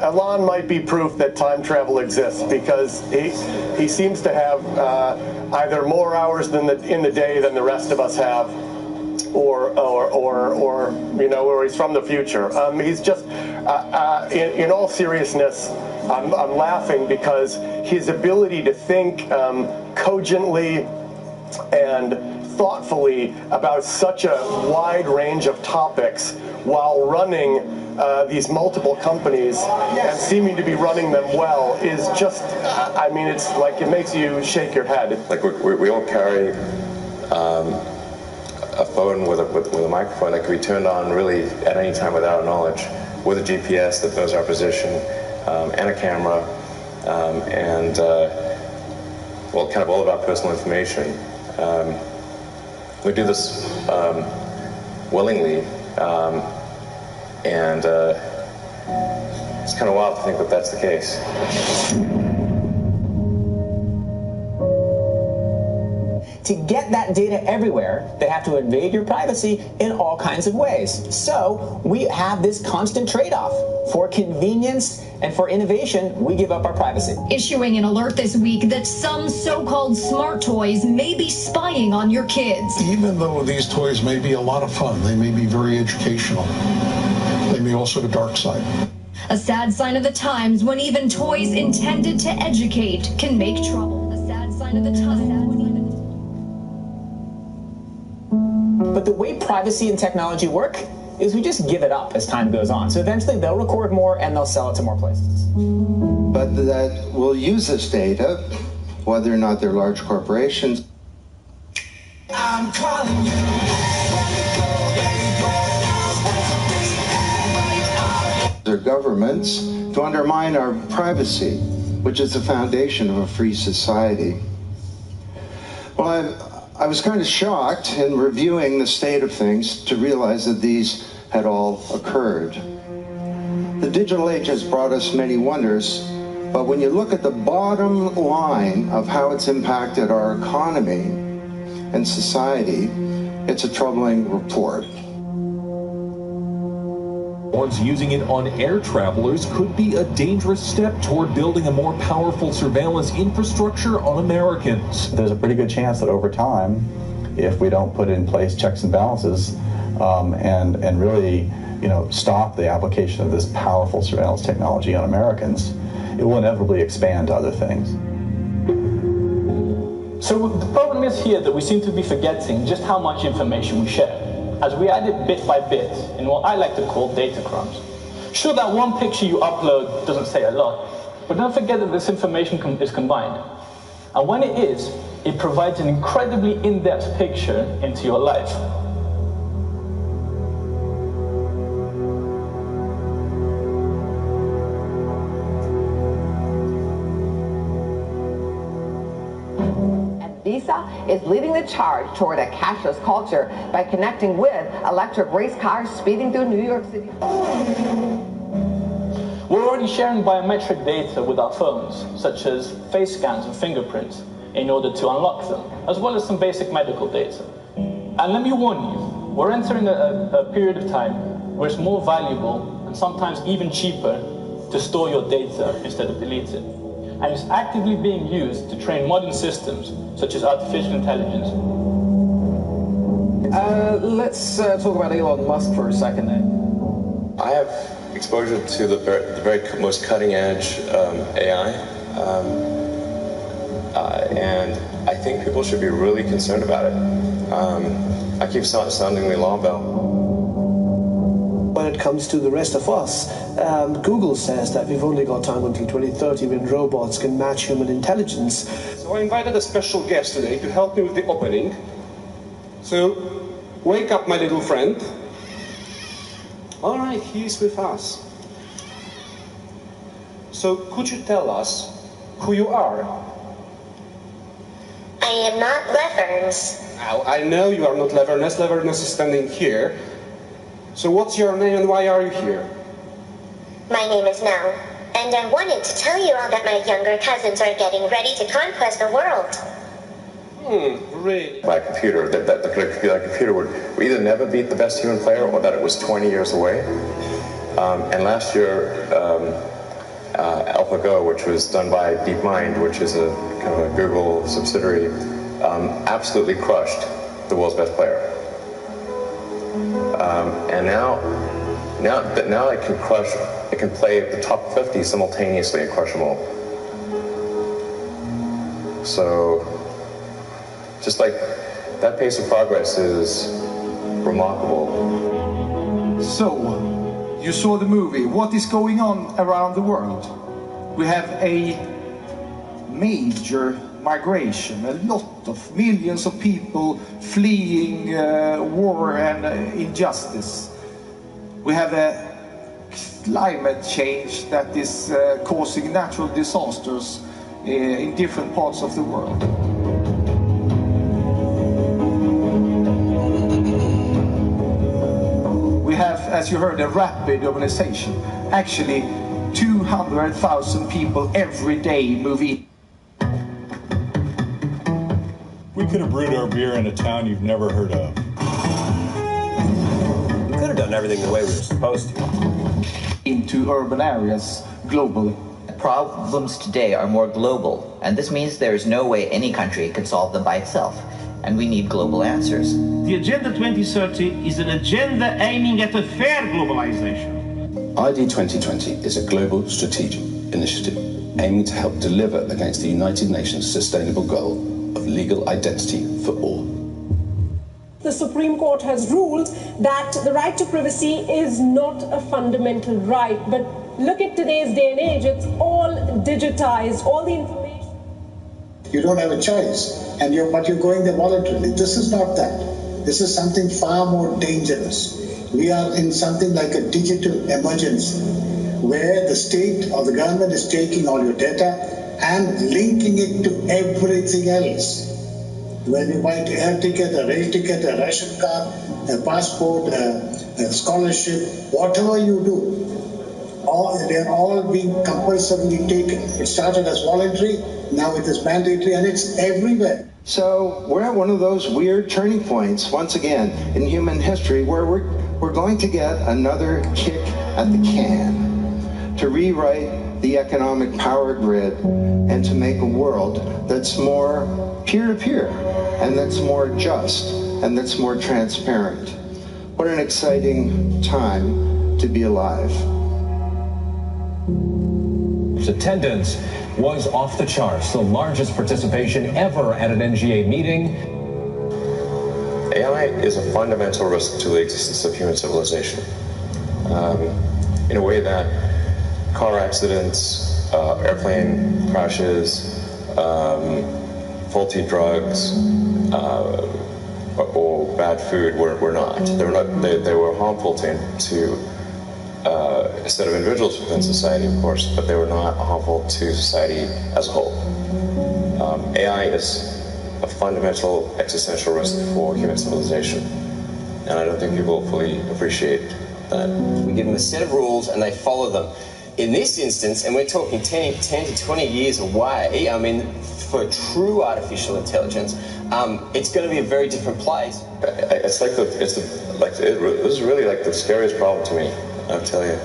Elon might be proof that time travel exists because he seems to have either more hours in the day than the rest of us have, or he's from the future. He's just in all seriousness, I'm laughing because his ability to think cogently and thoughtfully about such a wide range of topics while running these multiple companies and seeming to be running them well is just, it's like it makes you shake your head. Like we all carry a phone with a microphone that can be turned on really at any time without our knowledge, with a GPS that knows our position, and a camera, and kind of all of our personal information. We do this willingly. And it's kind of wild to think that that's the case. To get that data everywhere, they have to invade your privacy in all kinds of ways. So we have this constant trade-off. For convenience and for innovation, we give up our privacy. Issuing an alert this week that some so-called smart toys may be spying on your kids. Even though these toys may be a lot of fun, they may be very educational, they may also have a dark side. A sad sign of the times when even toys intended to educate can make trouble. A sad sign of the times. But the way privacy and technology work is we just give it up as time goes on. So eventually they'll record more and they'll sell it to more places. But that will use this data, whether or not they're large corporations. I'm calling you. Their governments to undermine our privacy, which is the foundation of a free society. Well, I was kind of shocked in reviewing the state of things to realize that these had all occurred. The digital age has brought us many wonders, but when you look at the bottom line of how it's impacted our economy and society, it's a troubling report. Once using it on air travelers could be a dangerous step toward building a more powerful surveillance infrastructure on Americans. There's a pretty good chance that over time, if we don't put in place checks and balances and really, stop the application of this powerful surveillance technology on Americans, it will inevitably expand to other things. So the problem is here that we seem to be forgetting just how much information we share, as we add it bit by bit in what I like to call data crumbs. Sure, that one picture you upload doesn't say a lot, But don't forget that this information is combined. And when it is, it provides an incredibly in-depth picture into your life. Visa is leading the charge toward a cashless culture by connecting with electric race cars speeding through New York City. We're already sharing biometric data with our phones, such as face scans and fingerprints, in order to unlock them, as well as some basic medical data. And let me warn you, we're entering a period of time where it's more valuable and sometimes even cheaper to store your data instead of delete it. And it's actively being used to train modern systems, such as artificial intelligence. Let's talk about Elon Musk for a second then. I have exposure to the very most cutting edge AI, and I think people should be really concerned about it. I keep sounding the alarm bell. When it comes to the rest of us, Google says that we've only got time until 2030 when robots can match human intelligence. So I invited a special guest today to help me with the opening. So, wake up, my little friend. All right, he's with us. So, could you tell us who you are? I am not Levers. Now, I know you are not Leverness. Leverness is standing here. So what's your name and why are you here? My name is Nell, and I wanted to tell you all that my younger cousins are getting ready to conquest the world. Really? My computer, that computer would either never beat the best human player or that it was 20 years away. And last year, AlphaGo, which was done by DeepMind, which is a kind of a Google subsidiary, absolutely crushed the world's best player. And now it can play the top 50 simultaneously and crush them all. So, just like that pace of progress is remarkable. So, you saw the movie. What is going on around the world? We have a major migration, a lot of millions of people fleeing war and injustice. We have a climate change that is causing natural disasters in different parts of the world. We have, as you heard, a rapid urbanization. Actually, 200,000 people every day move in. We could have brewed our beer in a town you've never heard of. We could have done everything the way we were supposed to. Into urban areas globally. Problems today are more global, and this means there is no way any country can solve them by itself, and we need global answers. The Agenda 2030 is an agenda aiming at a fair globalization. ID 2020 is a global strategic initiative aiming to help deliver against the United Nations Sustainable Goal of legal identity for all. The Supreme Court has ruled that the right to privacy is not a fundamental right, but look at today's day and age, it's all digitized, all the information. You don't have a choice, but you're going there voluntarily. This is not that. This is something far more dangerous. We are in something like a digital emergency, where the state or the government is taking all your data and linking it to everything else. When you buy an air ticket, a rail ticket, a ration card, a passport, a scholarship, whatever you do, they're all being compulsorily taken. It started as voluntary, now it is mandatory, and it's everywhere. So we're at one of those weird turning points, once again, in human history, where we're going to get another kick at the can to rewrite the economic power grid and to make a world that's more peer-to-peer and that's more just and that's more transparent. What an exciting time to be alive. Attendance was off the charts, the largest participation ever at an NGA meeting. AI is a fundamental risk to the existence of human civilization. In a way that car accidents, airplane crashes, faulty drugs, or bad food were not. They were harmful to a set of individuals within society, of course, but they were not harmful to society as a whole. AI is a fundamental existential risk for human civilization, and I don't think people fully appreciate that. We give them a set of rules and they follow them. In this instance, and we're talking 10 to 20 years away, I mean, for true artificial intelligence, it's going to be a very different place. This is really like the scariest problem to me, I'll tell you.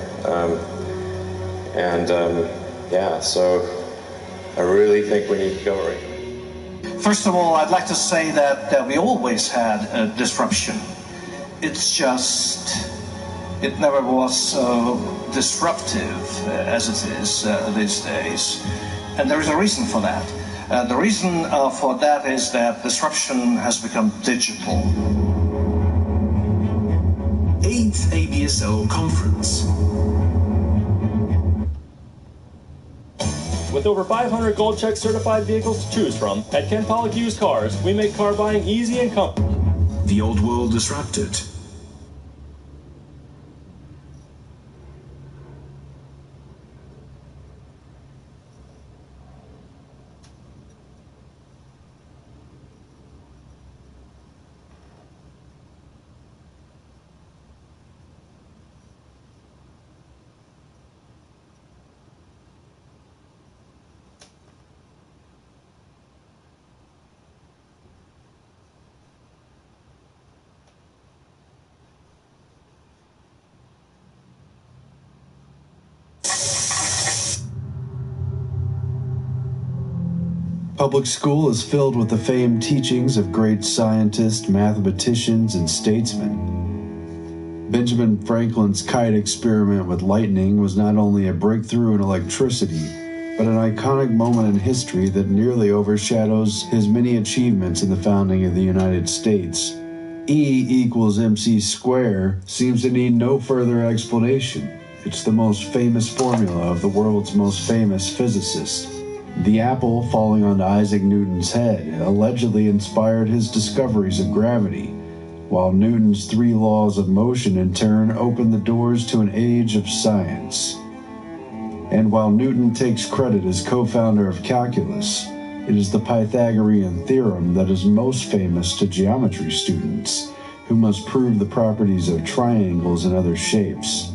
Yeah, so I really think we need to go right. First of all, I'd like to say that we always had disruption. It's just, it never was so disruptive as it is these days. And there is a reason for that. The reason for that is that disruption has become digital. 8th ABSO Conference. With over 500 Gold Check certified vehicles to choose from, at Ken Pollock Used Cars, we make car buying easy and comfortable. The old world disrupted. Public school is filled with the famed teachings of great scientists, mathematicians, and statesmen. Benjamin Franklin's kite experiment with lightning was not only a breakthrough in electricity, but an iconic moment in history that nearly overshadows his many achievements in the founding of the United States. E equals MC squared seems to need no further explanation. It's the most famous formula of the world's most famous physicist. The apple falling onto Isaac Newton's head allegedly inspired his discoveries of gravity, while Newton's 3 laws of motion in turn opened the doors to an age of science. And while Newton takes credit as co-founder of calculus, it is the Pythagorean theorem that is most famous to geometry students, who must prove the properties of triangles and other shapes.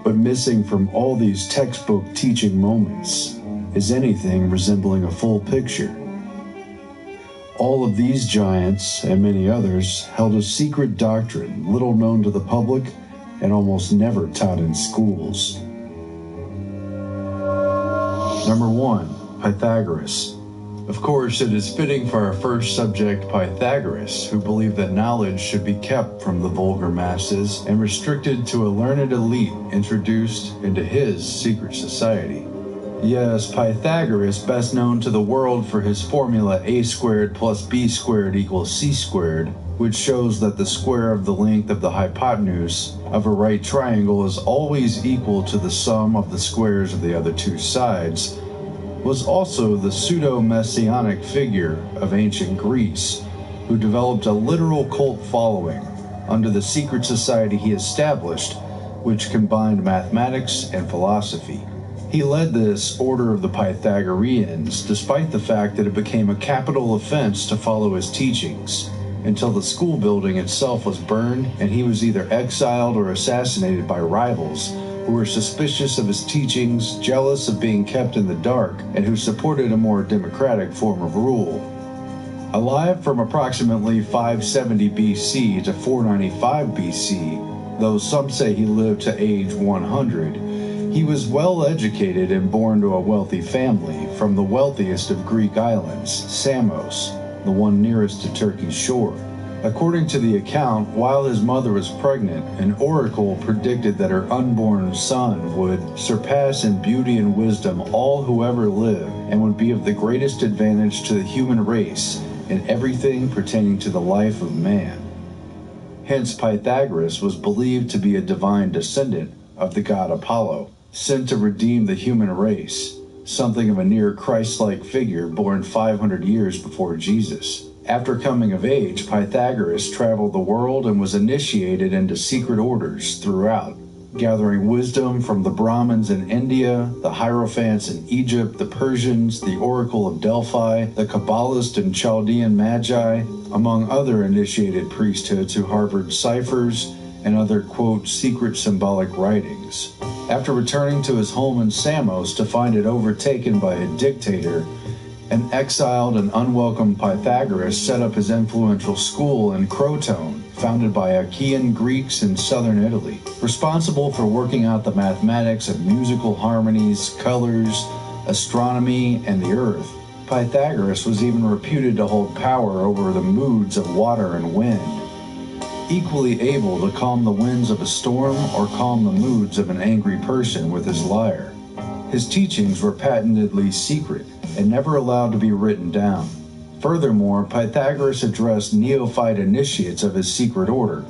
But missing from all these textbook teaching moments is anything resembling a full picture. All of these giants, and many others, held a secret doctrine little known to the public and almost never taught in schools. Number 1, Pythagoras. Of course, it is fitting for our first subject, Pythagoras, who believed that knowledge should be kept from the vulgar masses and restricted to a learned elite introduced into his secret society. Yes, Pythagoras, best known to the world for his formula a squared plus b squared equals c squared, which shows that the square of the length of the hypotenuse of a right triangle is always equal to the sum of the squares of the other 2 sides, was also the pseudo-messianic figure of ancient Greece, who developed a literal cult following under the secret society he established, which combined mathematics and philosophy. He led this Order of the Pythagoreans, despite the fact that it became a capital offense to follow his teachings, until the school building itself was burned and he was either exiled or assassinated by rivals who were suspicious of his teachings, jealous of being kept in the dark, and who supported a more democratic form of rule. Alive from approximately 570 BC to 495 BC, though some say he lived to age 100, he was well educated and born to a wealthy family from the wealthiest of Greek islands, Samos, the one nearest to Turkey's shore. According to the account, while his mother was pregnant, an oracle predicted that her unborn son would surpass in beauty and wisdom all who ever lived and would be of the greatest advantage to the human race in everything pertaining to the life of man. Hence, Pythagoras was believed to be a divine descendant of the god Apollo. sent to redeem the human race, something of a near Christ-like figure born 500 years before Jesus. After coming of age, Pythagoras traveled the world and was initiated into secret orders throughout, gathering wisdom from the Brahmins in India, the Hierophants in Egypt, the Persians, the Oracle of Delphi, the Kabbalist and Chaldean Magi, among other initiated priesthoods who harbored ciphers and other, quote, secret symbolic writings. After returning to his home in Samos to find it overtaken by a dictator, an exiled and unwelcome Pythagoras set up his influential school in Croton, founded by Achaean Greeks in southern Italy, responsible for working out the mathematics of musical harmonies, colors, astronomy, and the earth. Pythagoras was even reputed to hold power over the moods of water and wind, equally able to calm the winds of a storm or calm the moods of an angry person with his lyre. His teachings were patently secret and never allowed to be written down. Furthermore, Pythagoras addressed neophyte initiates of his secret order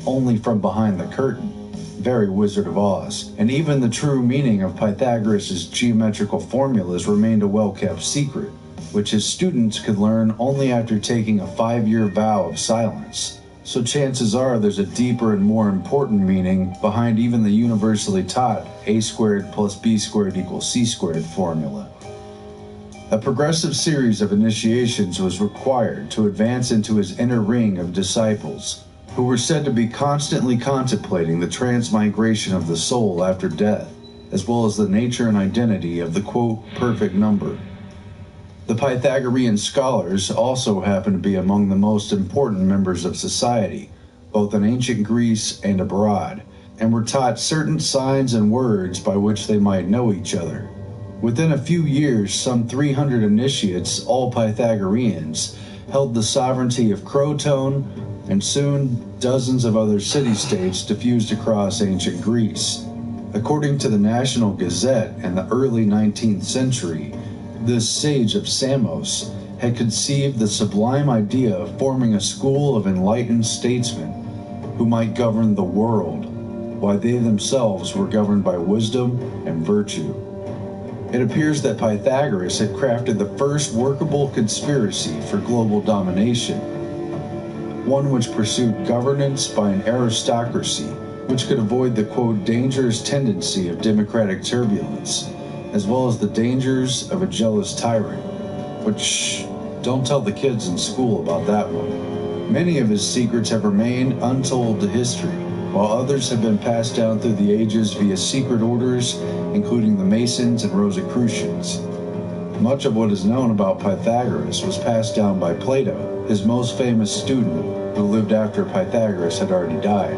only from behind the curtain, very Wizard of Oz, and even the true meaning of Pythagoras' geometrical formulas remained a well-kept secret, which his students could learn only after taking a 5-year vow of silence. So chances are there's a deeper and more important meaning behind even the universally taught a squared plus b squared equals c squared formula. A progressive series of initiations was required to advance into his inner ring of disciples, who were said to be constantly contemplating the transmigration of the soul after death, as well as the nature and identity of the, quote, perfect number. The Pythagorean scholars also happen to be among the most important members of society, both in ancient Greece and abroad, and were taught certain signs and words by which they might know each other. Within a few years, some 300 initiates, all Pythagoreans, held the sovereignty of Croton, and soon dozens of other city-states diffused across ancient Greece. According to the National Gazette in the early 19th century, this sage of Samos had conceived the sublime idea of forming a school of enlightened statesmen who might govern the world, while they themselves were governed by wisdom and virtue. It appears that Pythagoras had crafted the first workable conspiracy for global domination, one which pursued governance by an aristocracy which could avoid the, quote, dangerous tendency of democratic turbulence, as well as the dangers of a jealous tyrant, which, don't tell the kids in school about that one. Many of his secrets have remained untold to history, while others have been passed down through the ages via secret orders, including the Masons and Rosicrucians. Much of what is known about Pythagoras was passed down by Plato, his most famous student, who lived after Pythagoras had already died.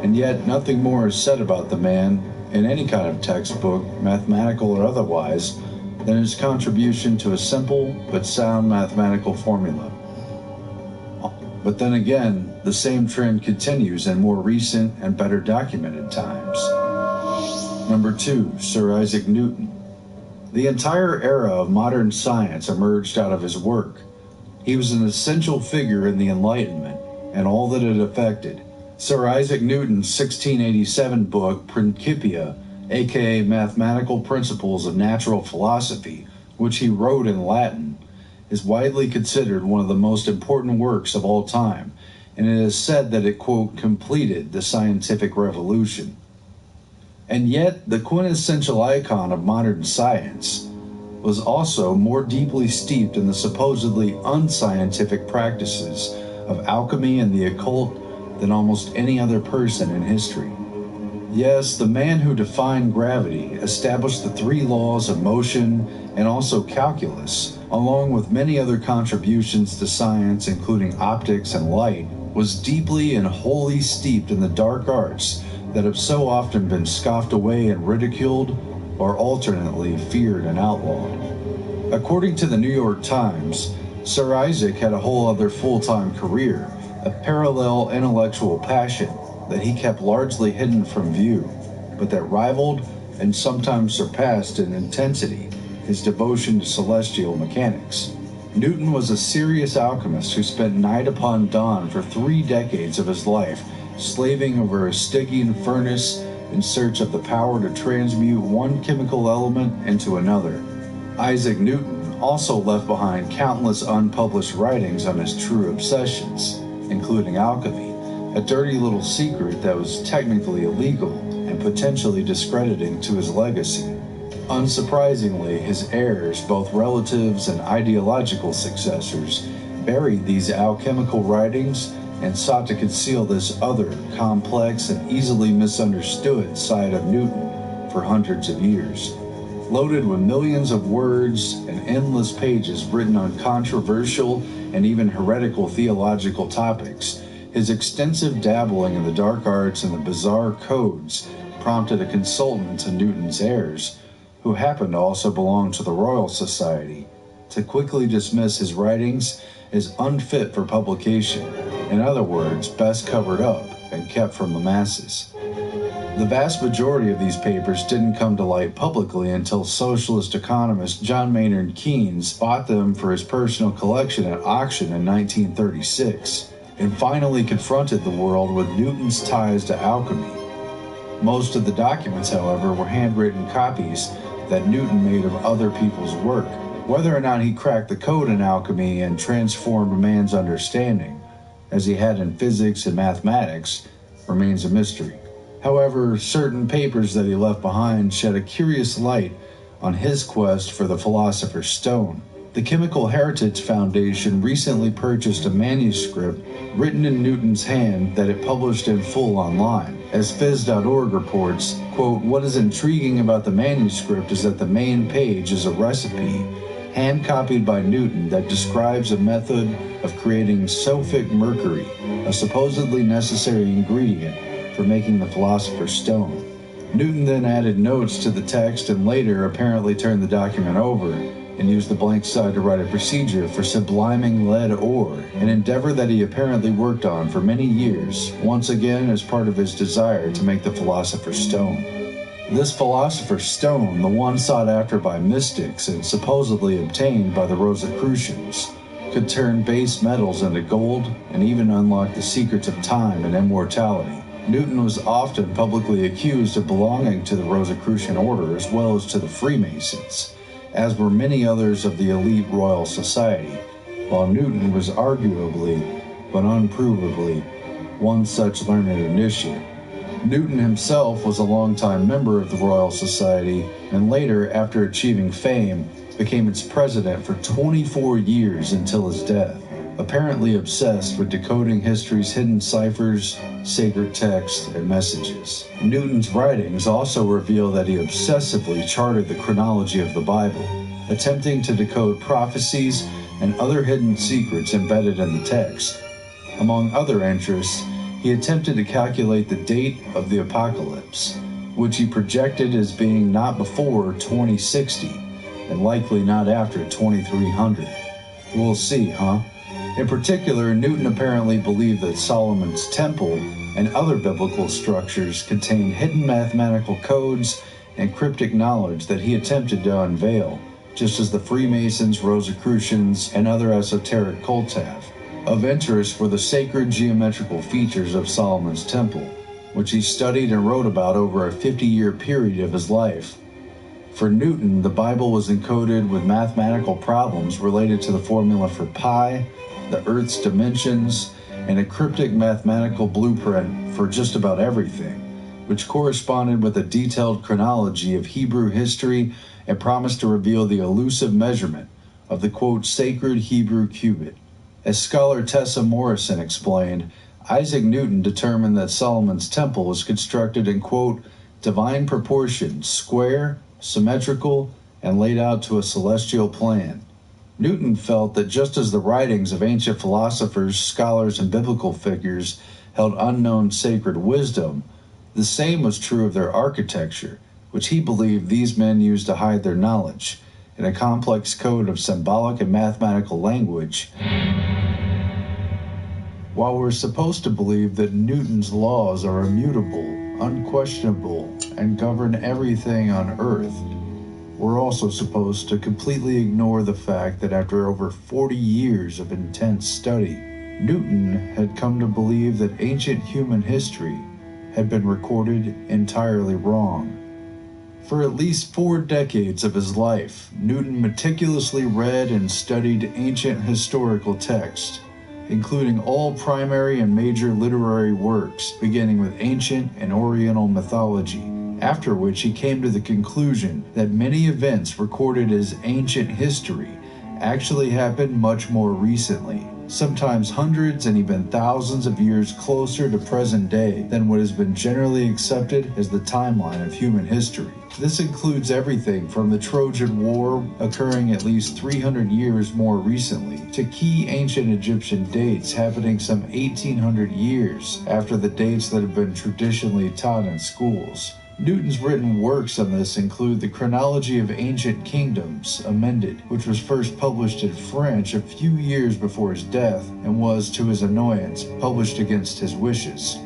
And yet, nothing more is said about the man in any kind of textbook, mathematical or otherwise, than his contribution to a simple but sound mathematical formula. But then again, the same trend continues in more recent and better documented times. Number 2, Sir Isaac Newton. The entire era of modern science emerged out of his work. He was an essential figure in the Enlightenment and all that it affected. Sir Isaac Newton's 1687 book, Principia, aka Mathematical Principles of Natural Philosophy, which he wrote in Latin, is widely considered one of the most important works of all time, and it is said that it, quote, completed the scientific revolution. And yet, the quintessential icon of modern science was also more deeply steeped in the supposedly unscientific practices of alchemy and the occult than almost any other person in history. Yes, the man who defined gravity, established the 3 laws of motion, and also calculus, along with many other contributions to science, including optics and light, was deeply and wholly steeped in the dark arts that have so often been scoffed away and ridiculed, or alternately feared and outlawed. According to the New York Times, Sir Isaac had a whole other full-time career, a parallel intellectual passion that he kept largely hidden from view, but that rivaled and sometimes surpassed in intensity his devotion to celestial mechanics. Newton was a serious alchemist who spent night upon dawn for 3 decades of his life, slaving over a Stygian furnace in search of the power to transmute one chemical element into another. Isaac Newton also left behind countless unpublished writings on his true obsessions, including alchemy, a dirty little secret that was technically illegal and potentially discrediting to his legacy. Unsurprisingly, his heirs, both relatives and ideological successors, buried these alchemical writings and sought to conceal this other, complex and easily misunderstood side of Newton for hundreds of years. Loaded with millions of words and endless pages written on controversial and even heretical theological topics, his extensive dabbling in the dark arts and the bizarre codes prompted a consultant to Newton's heirs, who happened to also belong to the Royal Society, to quickly dismiss his writings as unfit for publication, in other words, best covered up and kept from the masses. The vast majority of these papers didn't come to light publicly until socialist economist John Maynard Keynes bought them for his personal collection at auction in 1936, and finally confronted the world with Newton's ties to alchemy. Most of the documents, however, were handwritten copies that Newton made of other people's work. Whether or not he cracked the code in alchemy and transformed man's understanding, as he had in physics and mathematics, remains a mystery. However, certain papers that he left behind shed a curious light on his quest for the Philosopher's Stone. The Chemical Heritage Foundation recently purchased a manuscript written in Newton's hand that it published in full online. As Phys.org reports, quote, "What is intriguing about the manuscript is that the main page is a recipe, hand-copied by Newton, that describes a method of creating sulfic mercury, a supposedly necessary ingredient for making the Philosopher's Stone." Newton then added notes to the text and later apparently turned the document over and used the blank side to write a procedure for subliming lead ore, an endeavor that he apparently worked on for many years, once again as part of his desire to make the Philosopher's Stone. This Philosopher's Stone, the one sought after by mystics and supposedly obtained by the Rosicrucians, could turn base metals into gold and even unlock the secrets of time and immortality. Newton was often publicly accused of belonging to the Rosicrucian order as well as to the Freemasons, as were many others of the elite Royal Society, while Newton was arguably, but unprovably, one such learned initiate. Newton himself was a longtime member of the Royal Society, and later, after achieving fame, became its president for 24 years until his death, apparently obsessed with decoding history's hidden ciphers, sacred texts, and messages. Newton's writings also reveal that he obsessively charted the chronology of the Bible, attempting to decode prophecies and other hidden secrets embedded in the text. Among other interests, he attempted to calculate the date of the apocalypse, which he projected as being not before 2060, and likely not after 2300. We'll see, huh? In particular, Newton apparently believed that Solomon's Temple and other biblical structures contained hidden mathematical codes and cryptic knowledge that he attempted to unveil, just as the Freemasons, Rosicrucians, and other esoteric cults have. Of interest were the sacred geometrical features of Solomon's Temple, which he studied and wrote about over a 50-year period of his life. For Newton, the Bible was encoded with mathematical problems related to the formula for pi, the Earth's dimensions, and a cryptic mathematical blueprint for just about everything, which corresponded with a detailed chronology of Hebrew history and promised to reveal the elusive measurement of the, quote, sacred Hebrew cubit. As scholar Tessa Morrison explained, Isaac Newton determined that Solomon's Temple was constructed in, quote, divine proportions, square, symmetrical, and laid out to a celestial plan. Newton felt that just as the writings of ancient philosophers, scholars, and biblical figures held unknown sacred wisdom, the same was true of their architecture, which he believed these men used to hide their knowledge, in a complex code of symbolic and mathematical language. While we're supposed to believe that Newton's laws are immutable, unquestionable, and govern everything on Earth, we're also supposed to completely ignore the fact that after over 40 years of intense study, Newton had come to believe that ancient human history had been recorded entirely wrong. For at least 4 decades of his life, Newton meticulously read and studied ancient historical texts, including all primary and major literary works, beginning with ancient and Oriental mythology, after which he came to the conclusion that many events recorded as ancient history actually happened much more recently, sometimes hundreds and even thousands of years closer to present day than what has been generally accepted as the timeline of human history. This includes everything from the Trojan War occurring at least 300 years more recently to key ancient Egyptian dates happening some 1800 years after the dates that have been traditionally taught in schools. Newton's written works on this include the Chronology of Ancient Kingdoms, amended, which was first published in French a few years before his death and was, to his annoyance, published against his wishes.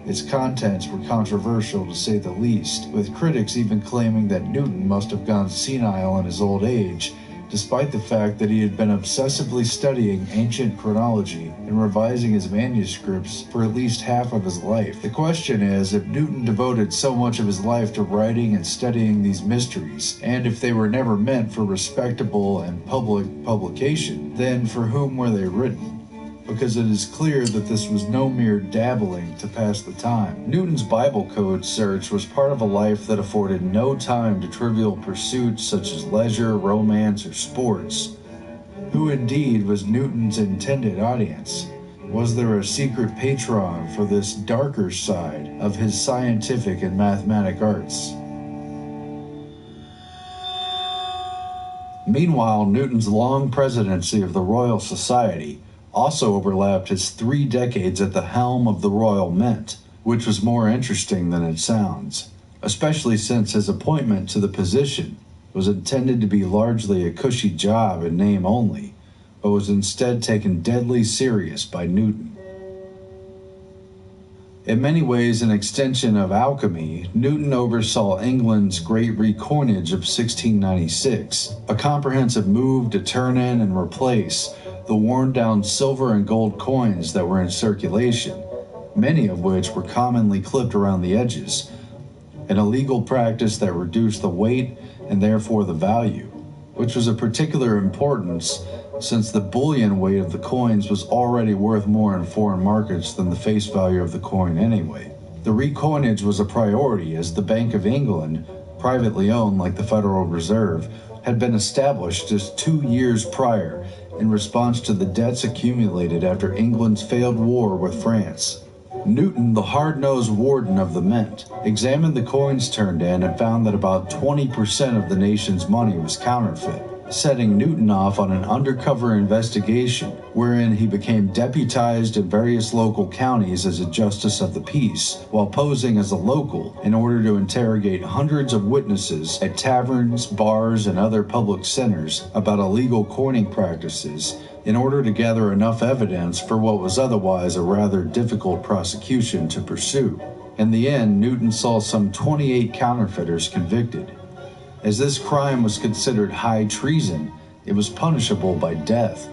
Its contents were controversial to say the least, with critics even claiming that Newton must have gone senile in his old age, despite the fact that he had been obsessively studying ancient chronology and revising his manuscripts for at least half of his life. The question is, if Newton devoted so much of his life to writing and studying these mysteries, and if they were never meant for respectable and public publication, then for whom were they written? Because it is clear that this was no mere dabbling to pass the time. Newton's Bible code search was part of a life that afforded no time to trivial pursuits such as leisure, romance, or sports. Who indeed was Newton's intended audience? Was there a secret patron for this darker side of his scientific and mathematic arts? Meanwhile, Newton's long presidency of the Royal Society also overlapped his 3 decades at the helm of the Royal Mint, which was more interesting than it sounds, especially since his appointment to the position was intended to be largely a cushy job in name only, but was instead taken deadly serious by Newton. In many ways an extension of alchemy, Newton oversaw England's Great Recoinage of 1696, a comprehensive move to turn in and replace the worn-down silver and gold coins that were in circulation, many of which were commonly clipped around the edges, an illegal practice that reduced the weight and therefore the value, which was of particular importance since the bullion weight of the coins was already worth more in foreign markets than the face value of the coin anyway. The recoinage was a priority as the Bank of England, privately owned like the Federal Reserve, had been established just 2 years prior in response to the debts accumulated after England's failed war with France. Newton, the hard-nosed warden of the mint, examined the coins turned in and found that about 20% of the nation's money was counterfeit, setting Newton off on an undercover investigation wherein he became deputized in various local counties as a justice of the peace, while posing as a local in order to interrogate hundreds of witnesses at taverns, bars, and other public centers about illegal coining practices in order to gather enough evidence for what was otherwise a rather difficult prosecution to pursue. In the end, Newton saw some 28 counterfeiters convicted. As this crime was considered high treason, it was punishable by death,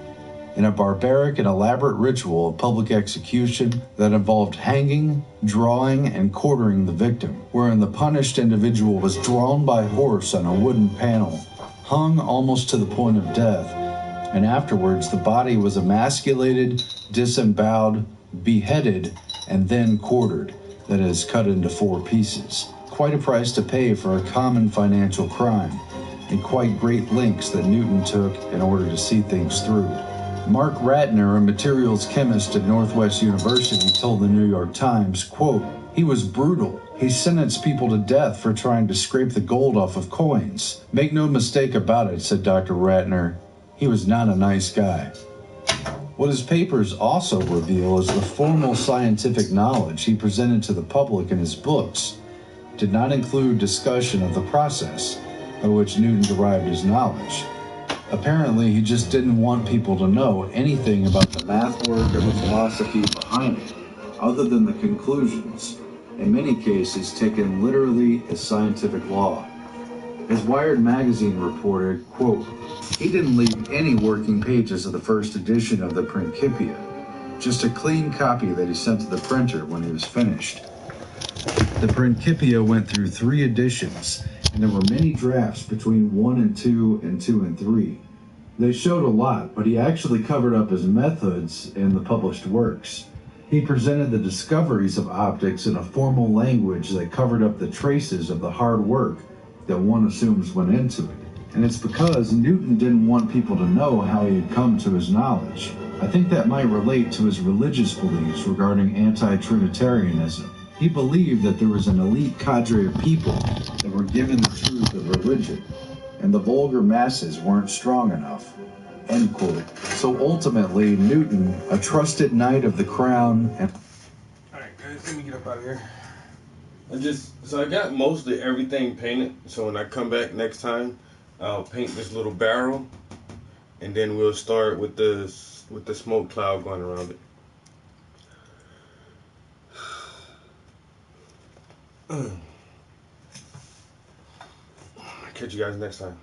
in a barbaric and elaborate ritual of public execution that involved hanging, drawing, and quartering the victim, wherein the punished individual was drawn by horse on a wooden panel, hung almost to the point of death, and afterwards the body was emasculated, disemboweled, beheaded, and then quartered, that is, cut into 4 pieces. Quite a price to pay for a common financial crime, and quite great lengths that Newton took in order to see things through. Mark Ratner, a materials chemist at Northwest University, told the New York Times, quote, "He was brutal. He sentenced people to death for trying to scrape the gold off of coins. Make no mistake about it," said Dr. Ratner, "he was not a nice guy." What his papers also reveal is the formal scientific knowledge he presented to the public in his books did not include discussion of the process by which Newton derived his knowledge. Apparently, he just didn't want people to know anything about the math work or the philosophy behind it, other than the conclusions, in many cases taken literally as scientific law. As Wired magazine reported, quote, "He didn't leave any working pages of the first edition of the Principia, just a clean copy that he sent to the printer when he was finished." The Principia went through 3 editions, and there were many drafts between 1 and 2 and 2 and 3. They showed a lot, but he actually covered up his methods in the published works. He presented the discoveries of optics in a formal language that covered up the traces of the hard work that one assumes went into it. And it's because Newton didn't want people to know how he had come to his knowledge. I think that might relate to his religious beliefs regarding anti-Trinitarianism. He believed that there was an elite cadre of people that were given the truth of religion, and the vulgar masses weren't strong enough. End quote. So ultimately, Newton, a trusted knight of the crown, and... Alright guys, let me get up out of here. I got mostly everything painted, so when I come back next time, I'll paint this little barrel, and then we'll start with the smoke cloud going around it. I'll catch you guys next time.